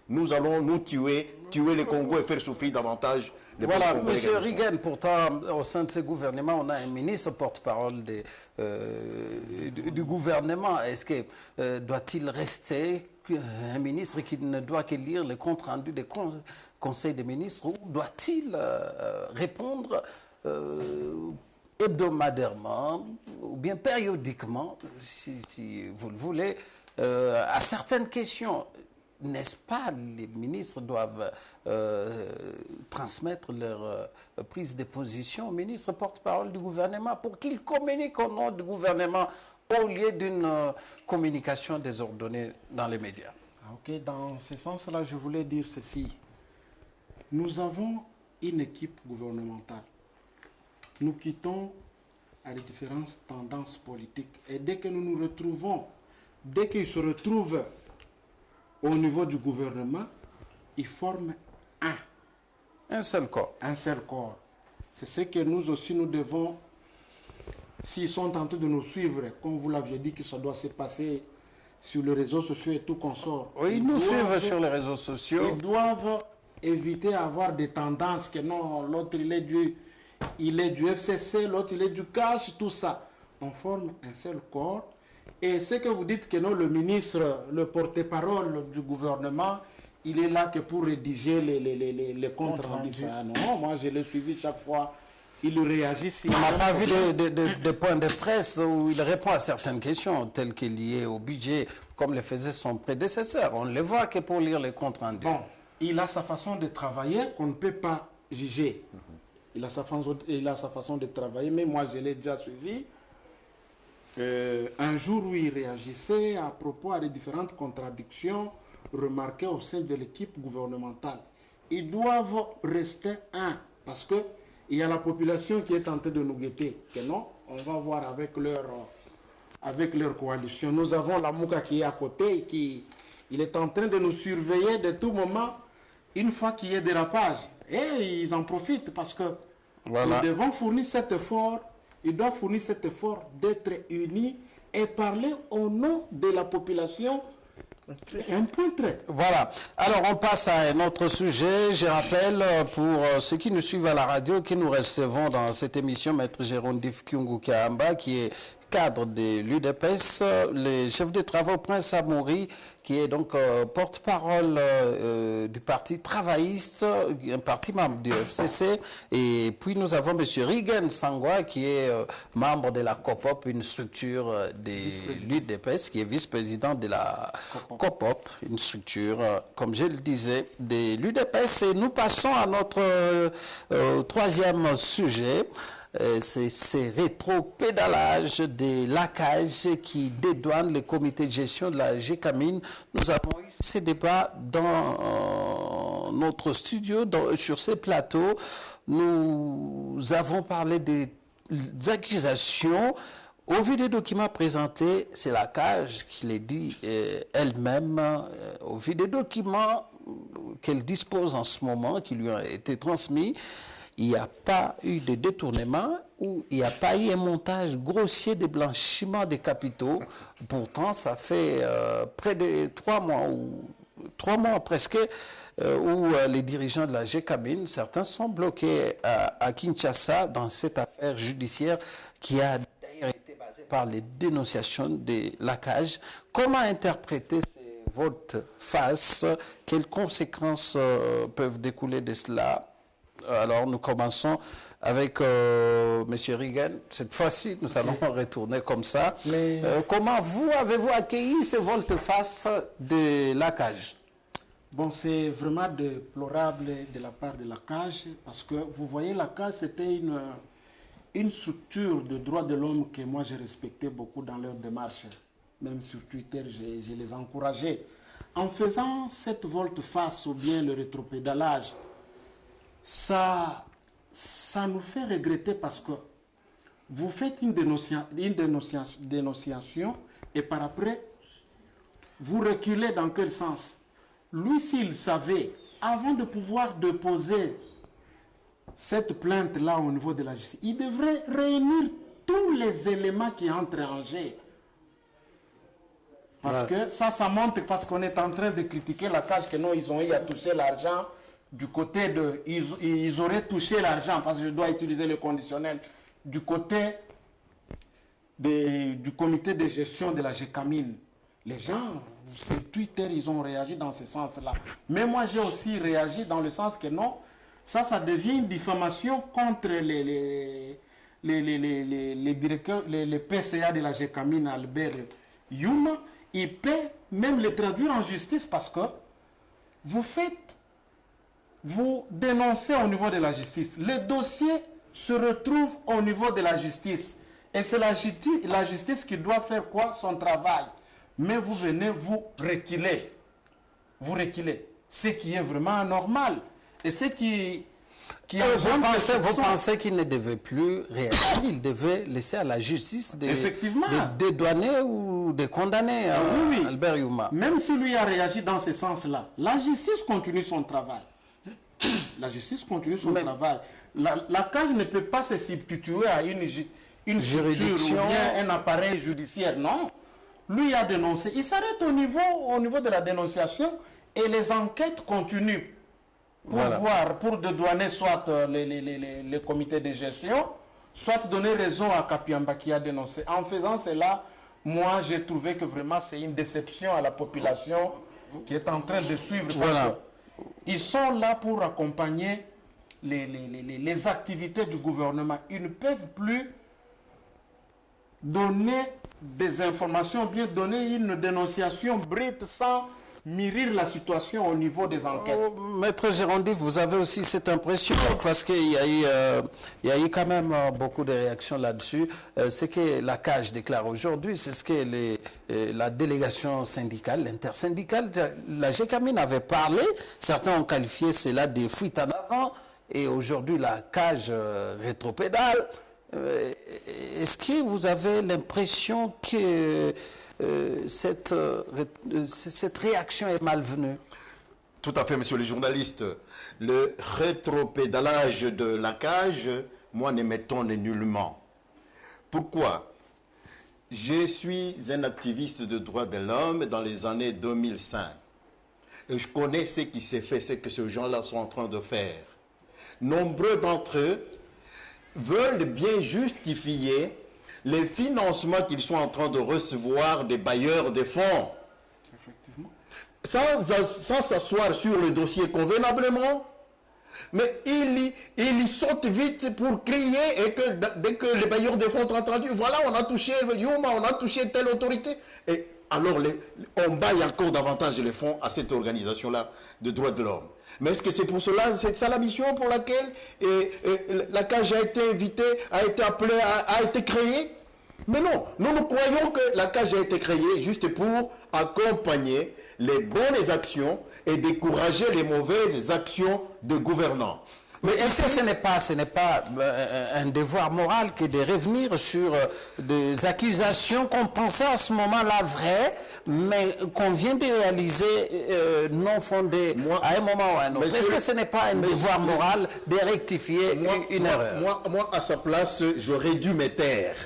Nous allons nous tuer les Congos et faire souffrir davantage. Voilà, M. Rigen, pourtant, au sein de ce gouvernement, on a un ministre porte-parole du gouvernement. Est-ce que doit-il rester un ministre qui ne doit que lire le compte rendu des conseils des ministres, ou doit-il répondre hebdomadairement ou bien périodiquement, si vous le voulez, à certaines questions? N'est-ce pas, les ministres doivent transmettre leur prise de position au ministre porte-parole du gouvernement pour qu'il communique au nom du gouvernement au lieu d'une communication désordonnée dans les médias? Ok, dans ce sens-là, je voulais dire ceci. Nous avons une équipe gouvernementale. Nous quittons à les différentes tendances politiques. Et dès que nous nous retrouvons, dès qu'ils se retrouvent au niveau du gouvernement, ils forment un seul corps. Un seul corps. C'est ce que nous aussi, nous devons, s'ils sont tentés de nous suivre, comme vous l'aviez dit que ça doit se passer sur les réseaux sociaux et tout consort. Oui, ils nous suivent sur les réseaux sociaux. Ils doivent éviter d'avoir des tendances que non, l'autre il est du FCC, l'autre il est du cash, tout ça. On forme un seul corps. Et ce que vous dites que non, le ministre, le porte-parole du gouvernement, il est là que pour rédiger les comptes rendus. Non, moi je l'ai suivi chaque fois. Il réagit. On n'a pas vu de points de presse où il répond à certaines questions, telles que liées au budget, comme le faisait son prédécesseur. On ne le voit que pour lire les comptes rendus. Bon, il a sa façon de travailler qu'on ne peut pas juger. Il a sa façon de travailler, mais moi je l'ai déjà suivi. Un jour où il réagissait à propos des différentes contradictions remarquées au sein de l'équipe gouvernementale. Ils doivent rester un, parce que il y a la population qui est en train de nous guetter. Que non, on va voir avec leur coalition. Nous avons la Mouka qui est à côté, il est en train de nous surveiller de tout moment, une fois qu'il y a dérapage. Et ils en profitent parce que voilà. Nous devons fournir cet effort, ils doivent fournir cet effort d'être unis et parler au nom de la population. Un point très. Voilà. Alors, on passe à un autre sujet. Je rappelle, pour ceux qui nous suivent à la radio, que nous recevons dans cette émission Maître Jérôme Kyungu Kaamba, qui est cadre de l'UDPS, le chef de travaux Prince Amouri, qui est donc porte-parole du parti travailliste, un parti membre du FCC. Et puis nous avons M. Rigen Sangwa, qui est membre de la COPOP, une structure de l'UDPS, qui est vice-président de la COPOP, une structure, comme je le disais, de l'UDPS. Et nous passons à notre troisième sujet. C'est ces rétro-pédalages de l'ACAJ qui dédouanent le comité de gestion de la GECAMIN. Nous avons eu ces débats dans notre studio, sur ces plateaux. Nous avons parlé des accusations. Au vu des documents présentés, c'est l'ACAJ qui les dit elle-même. Au vu des documents qu'elle dispose en ce moment, qui lui ont été transmis, il n'y a pas eu de détournement ou il n'y a pas eu un montage grossier de blanchiment des capitaux. Pourtant, ça fait près de 3 mois presque, où les dirigeants de la GECAMIN, certains sont bloqués à Kinshasa dans cette affaire judiciaire qui a d'ailleurs été basée par les dénonciations de l'ACAJ. Comment interpréter ces volte-face? Quelles conséquences peuvent découler de cela? Alors, nous commençons avec M. Rigen. Cette fois-ci, nous allons retourner comme ça. Comment avez-vous accueilli ce volte-face de l'ACAJ? Bon, c'est vraiment déplorable de la part de l'ACAJ, parce que vous voyez, l'ACAJ, c'était une structure de droits de l'homme que moi, j'ai respecté beaucoup dans leur démarche. Même sur Twitter, je les encourageais. En faisant cette volte-face ou bien le rétropédalage, ça nous fait regretter parce que vous faites une dénonciation et par après, vous reculez dans quel sens? Lui, s'il savait, avant de pouvoir déposer cette plainte-là au niveau de la justice, il devrait réunir tous les éléments qui entrent en jeu. Parce que ça montre, parce qu'on est en train de critiquer la CAJ, que non, ils ont eu à toucher l'argent. Du côté de... Ils auraient touché l'argent, parce que je dois utiliser le conditionnel, du côté du comité de gestion de la GECAMIN. Les gens, sur Twitter, ils ont réagi dans ce sens-là. Mais moi, j'ai aussi réagi dans le sens que non, ça devient une diffamation contre les directeurs, les PCA de la GECAMIN, Albert Youma. Il peut même les traduire en justice parce que vous dénoncez au niveau de la justice. Le dossier se retrouve au niveau de la justice. Et c'est la justice qui doit faire quoi? Son travail. Mais vous venez, vous reculez. Vous reculez. Ce qui est vraiment anormal. Et ce qui vous pensez qu'il ne devait plus réagir, il devait laisser à la justice de dédouaner ou de condamner oui. Albert Youma. Même si lui a réagi dans ce sens-là, la justice continue son travail. La justice continue son travail. La CAJ ne peut pas se substituer à une juridiction ou bien un appareil judiciaire. Non. Lui a dénoncé. Il s'arrête au niveau de la dénonciation et les enquêtes continuent. pour voir, pour dédouaner soit les comités de gestion, soit donner raison à Kapiamba qui a dénoncé. En faisant cela, moi j'ai trouvé que vraiment c'est une déception à la population qui est en train de suivre. Parce qu'ils sont là pour accompagner les activités du gouvernement. Ils ne peuvent plus donner des informations, bien donner une dénonciation brute sans mûrir la situation au niveau des enquêtes. Maître Gérondif, vous avez aussi cette impression, parce qu'il y a eu quand même beaucoup de réactions là-dessus. Ce que la CAGE déclare aujourd'hui, c'est ce que la délégation syndicale, l'intersyndicale, la GECAMINE avait parlé. Certains ont qualifié cela de fuite en avant, et aujourd'hui la CAGE rétropédale. Est-ce que vous avez l'impression que cette réaction est malvenue? Tout à fait, monsieur le journaliste. Le rétropédalage de la CAGE, moi, ne m'étonne nullement. Pourquoi? Je suis un activiste de droits de l'homme dans les années 2005. Et je connais ce qui s'est fait, ce que ces gens-là sont en train de faire. Nombreux d'entre eux veulent bien justifier les financements qu'ils sont en train de recevoir des bailleurs de fonds. Effectivement. Sans s'asseoir sur le dossier convenablement, mais il y saute vite pour crier, et que dès que les bailleurs de fonds ont entendu, voilà, on a touché Yuma, on a touché telle autorité. Et alors, on baille encore davantage les fonds à cette organisation-là de droits de l'homme. Mais est-ce que c'est pour cela, c'est ça la mission pour laquelle la CAGE a été invitée, a été appelée, a été créée? Mais non, nous croyons que la CAGE a été créée juste pour accompagner les bonnes actions et décourager les mauvaises actions de gouvernants. Mais est-ce que ce n'est pas un devoir moral que de revenir sur des accusations qu'on pensait à ce moment-là vraies, mais qu'on vient de réaliser non fondées à un moment ou à un autre? Est-ce que ce n'est pas un devoir moral de rectifier une erreur? Moi, à sa place, j'aurais dû me taire.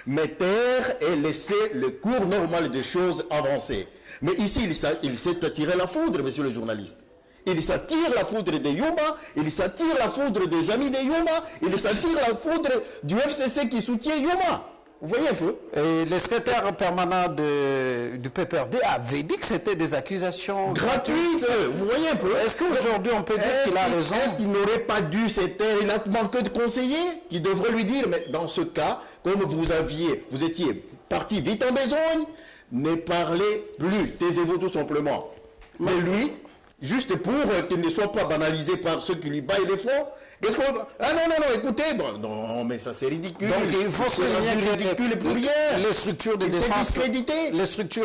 Me taire et laisser le cours normal des choses avancer. Mais ici, il s'est attiré la foudre, monsieur le journaliste. Il s'attire la foudre de Yuma, il s'attire la foudre des amis de Yuma, il s'attire la foudre du FCC qui soutient Yuma. Vous voyez un peu? Et le secrétaire permanent du PPRD avait dit que c'était des accusations gratuites. Vous voyez un peu? Est-ce qu'aujourd'hui on peut dire qu'il a raison? Est-ce qu'il n'aurait pas dû se taire? Il a manqué de conseillers qui devraient lui dire, mais dans ce cas, comme vous étiez parti vite en besogne, ne parlez plus, taisez-vous tout simplement. Mais lui, juste pour qu'il ne soit pas banalisé par ceux qui lui baillent les fonds, qu'est-ce qu'on... Ah non, écoutez, bon, non, mais ça c'est ridicule. Donc il faut souligner que les structures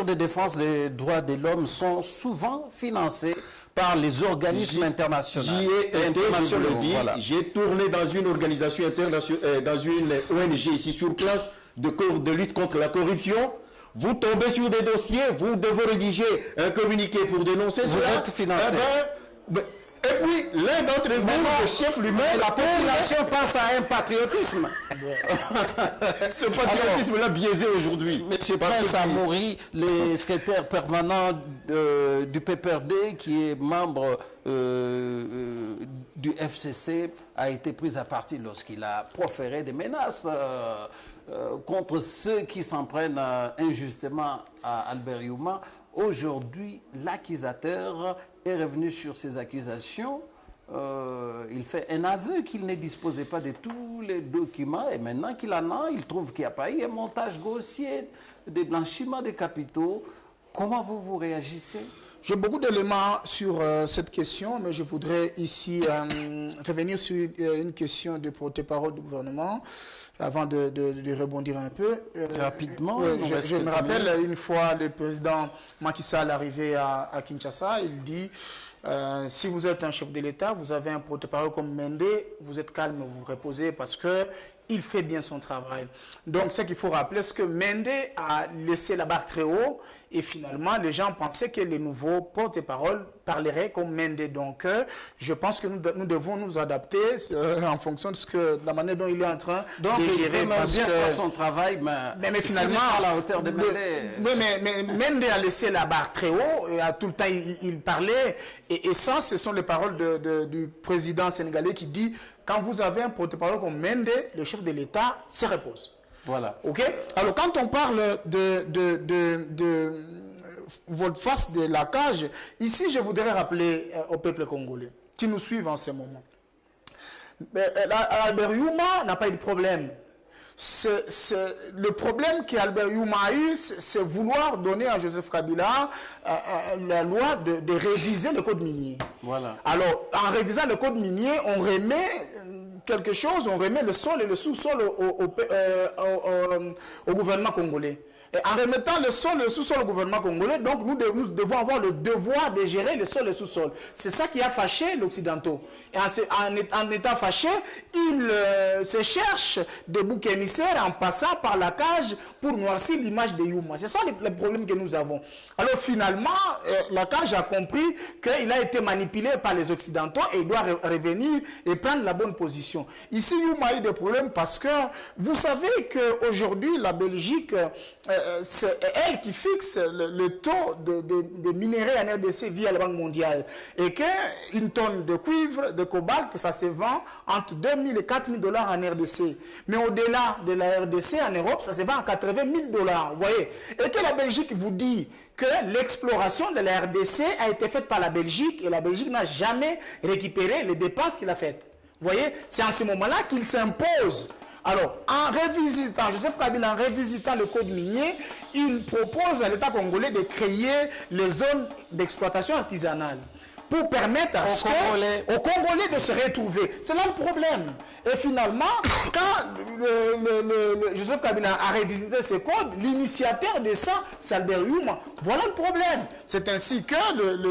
de défense des droits de l'homme sont souvent financées par les organismes internationaux. J'y ai été, je vous le dis, j'ai tourné dans une organisation internationale, dans une ONG ici sur place de lutte contre la corruption. Vous tombez sur des dossiers, vous devez rédiger un communiqué pour dénoncer cela. Vous êtes financé. Et puis, l'un d'entre vous, le chef lui-même... La population pense à un patriotisme. Ce patriotisme-là biaisé aujourd'hui. M. Prince Amouri, le secrétaire permanent du PPRD, qui est membre du FCC, a été pris à partie lorsqu'il a proféré des menaces contre ceux qui s'en prennent injustement à Albert Yuma. Aujourd'hui, l'accusateur est revenu sur ces accusations. Il fait un aveu qu'il ne disposait pas de tous les documents, et maintenant qu'il en a, il trouve qu'il n'y a pas eu un montage grossier, des blanchiments de capitaux. Comment vous réagissez? J'ai beaucoup d'éléments sur cette question, mais je voudrais ici revenir sur une question de porte-parole du gouvernement avant de rebondir un peu. Rapidement. Je me rappelle une fois le président Macky Sall arrivé à Kinshasa, il dit si vous êtes un chef de l'État, vous avez un porte-parole comme Mende, vous êtes calme, vous vous reposez parce que il fait bien son travail. Donc, ce qu'il faut rappeler, c'est que Mende a laissé la barre très haut et finalement, les gens pensaient que les nouveaux porte-parole parleraient comme Mende. Donc, je pense que nous devons nous adapter en fonction de la manière dont il est en train de gérer. Il peut bien faire son travail, mais finalement, à la hauteur de Mende. Mais Mende a laissé la barre très haut et à tout le temps, il parlait. Et ça, ce sont les paroles du président sénégalais qui dit: quand vous avez un porte-parole comme Mende, le chef de l'État se repose. Voilà. OK? Alors, quand on parle de votre face de la cage, ici, je voudrais rappeler au peuple congolais qui nous suivent en ce moment. Albert Youma n'a pas eu de problème. Le problème qu'Albert Youma a eu, c'est vouloir donner à Joseph Kabila la loi de réviser le code minier. Voilà. Alors, en révisant le code minier, on remet quelque chose, on remet le sol et le sous-sol au gouvernement congolais. Et en remettant le sol et le sous-sol au gouvernement congolais, donc nous devons avoir le devoir de gérer le sol et le sous-sol. C'est ça qui a fâché l'Occidentaux. Et en étant fâché, ils se cherchent des boucs émissaires en passant par la cage pour noircir l'image de Youma. C'est ça le problème que nous avons. Alors finalement, la cage a compris qu'il a été manipulé par les Occidentaux et il doit revenir et prendre la bonne position. Ici, Youma a eu des problèmes parce que vous savez qu'aujourd'hui, la Belgique... c'est elle qui fixe le taux de minerais en RDC via la Banque mondiale. Et qu'une tonne de cuivre, de cobalt, ça se vend entre 2 000 et 4 000 $ en RDC. Mais au-delà de la RDC, en Europe, ça se vend à 80 000 $. Vous voyez? Et que la Belgique vous dit que l'exploration de la RDC a été faite par la Belgique et la Belgique n'a jamais récupéré les dépenses qu'il a faites. Vous voyez? C'est en ce moment-là qu'il s'impose. Alors, Joseph Kabila, en revisitant le code minier, il propose à l'État congolais de créer les zones d'exploitation artisanale pour permettre aux Congolais de se retrouver. C'est là le problème. Et finalement, quand Joseph Kabila a revisité ce code, l'initiateur de ça, c'est Albert Youma. Voilà le problème. C'est ainsi que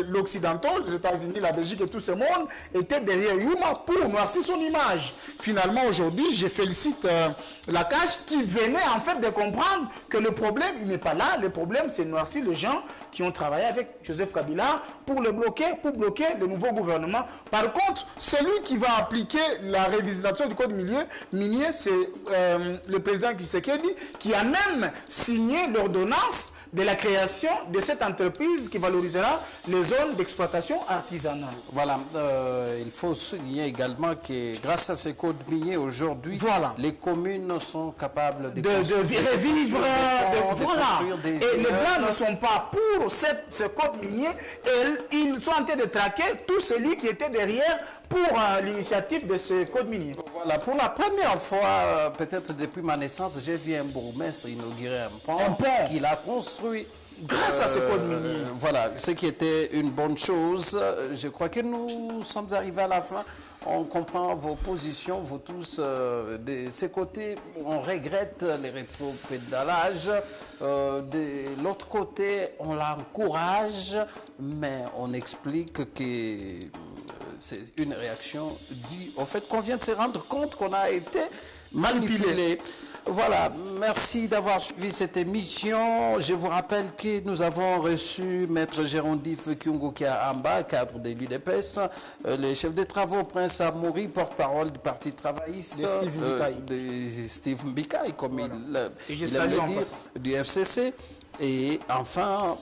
l'Occidental, les États-Unis, la Belgique et tout ce monde étaient derrière Youma pour noircir son image. Finalement, aujourd'hui, je félicite la CAJ qui venait en fait de comprendre que le problème, il n'est pas là. Le problème, c'est noircir les gens qui ont travaillé avec Joseph Kabila pour le bloquer, pour bloquer le nouveau gouvernement. Par contre, celui qui va appliquer la révisitation du code minier, c'est le président Tshisekedi qui a même signé l'ordonnance de la création de cette entreprise qui valorisera les zones d'exploitation artisanale. Voilà, il faut souligner également que grâce à ces codes miniers aujourd'hui, les communes sont capables de revivre, et les Blancs ne sont pas pour ce code minier, et ils sont en train de traquer tout celui qui était derrière pour l'initiative de ce code minier. Voilà, pour la première fois, peut-être depuis ma naissance, j'ai vu un bourgmestre inaugurer un pont qu'il a construit. Grâce à ce code minier. Voilà, ce qui était une bonne chose. Je crois que nous sommes arrivés à la fin. On comprend vos positions, vous tous, de ces côtés, on regrette les rétropédalages. De l'autre côté, on l'encourage, mais on explique que c'est une réaction due au fait qu'on vient de se rendre compte qu'on a été manipulé. Voilà, merci d'avoir suivi cette émission. Je vous rappelle que nous avons reçu Maître Gérondif Kyungukia Amba, cadre de l'UDPS, le chef des travaux Prince Amouri, porte-parole du Parti travailliste, de Steve Mbikaï, comme il aime le dire, du FCC. Et enfin,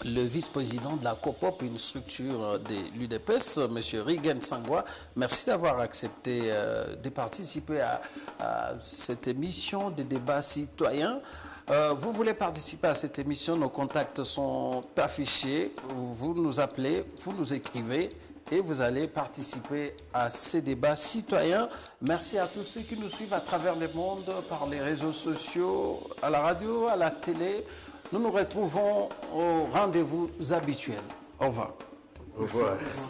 le vice-président de la COPOP, une structure de l'UDPS, M. Rigen Sangwa. Merci d'avoir accepté de participer à cette émission de débat citoyen. Vous voulez participer à cette émission, nos contacts sont affichés. Vous nous appelez, vous nous écrivez et vous allez participer à ces débats citoyens. Merci à tous ceux qui nous suivent à travers le monde, par les réseaux sociaux, à la radio, à la télé. Nous nous retrouvons au rendez-vous habituel. Au revoir. Au revoir. Merci.